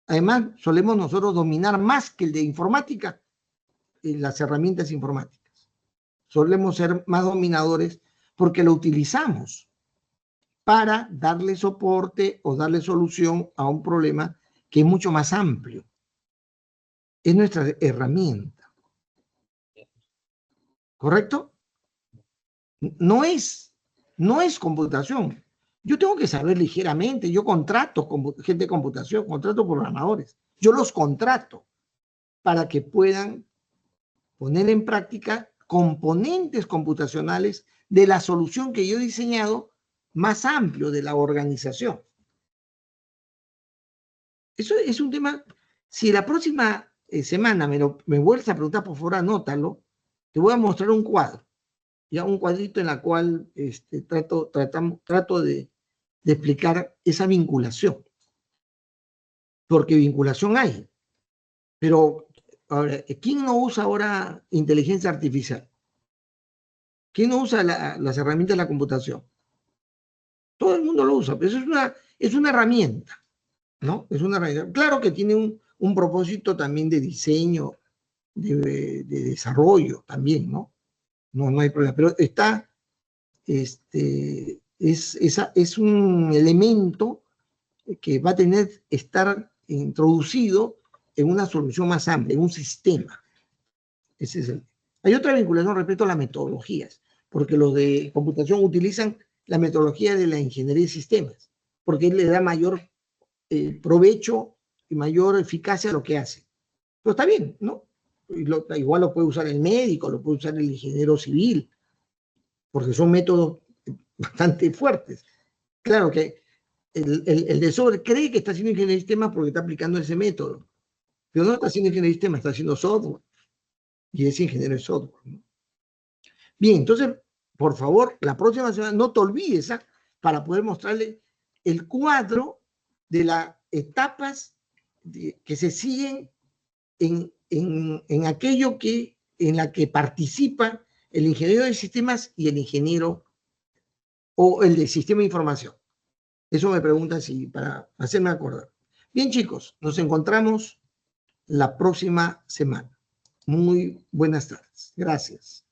S1: Además, solemos nosotros dominar más que el de informática las herramientas informáticas. Solemos ser más dominadores porque lo utilizamos para darle soporte o darle solución a un problema que es mucho más amplio. Es nuestra herramienta. ¿Correcto? No es computación. Yo tengo que saber ligeramente, yo contrato gente de computación, contrato programadores. Yo los contrato para que puedan poner en práctica componentes computacionales de la solución que yo he diseñado más amplio de la organización. Eso es un tema, si la próxima semana me vuelves a preguntar, por favor, anótalo, te voy a mostrar un cuadro, ya un cuadrito en el cual trato de explicar esa vinculación, porque vinculación hay, pero ahora, ¿quién no usa ahora inteligencia artificial? ¿Quién no usa las herramientas de la computación? Todo el mundo lo usa, pero eso es una herramienta, ¿no? Es una herramienta. Claro que tiene un propósito también de diseño, de desarrollo también, ¿no? No hay problema, pero es un elemento que va a estar introducido en una solución más amplia, en un sistema. Hay otra vinculación respecto a las metodologías, porque los de computación utilizan la metodología de la ingeniería de sistemas, porque le da mayor provecho y mayor eficacia a lo que hace. Pero está bien, ¿no? Igual lo puede usar el médico, lo puede usar el ingeniero civil, porque son métodos bastante fuertes. Claro que el de software cree que está haciendo ingeniería de sistemas porque está aplicando ese método, pero no está haciendo ingeniería de sistemas, está haciendo software, y es ingeniero de software, ¿no? Bien, entonces, por favor, la próxima semana no te olvides, ¿ah? Para poder mostrarle el cuadro de las etapas que se siguen en aquello en la que participa el ingeniero de sistemas y el ingeniero o el de sistema de información. Eso me preguntan para hacerme acordar. Bien, chicos, nos encontramos la próxima semana. Muy buenas tardes. Gracias.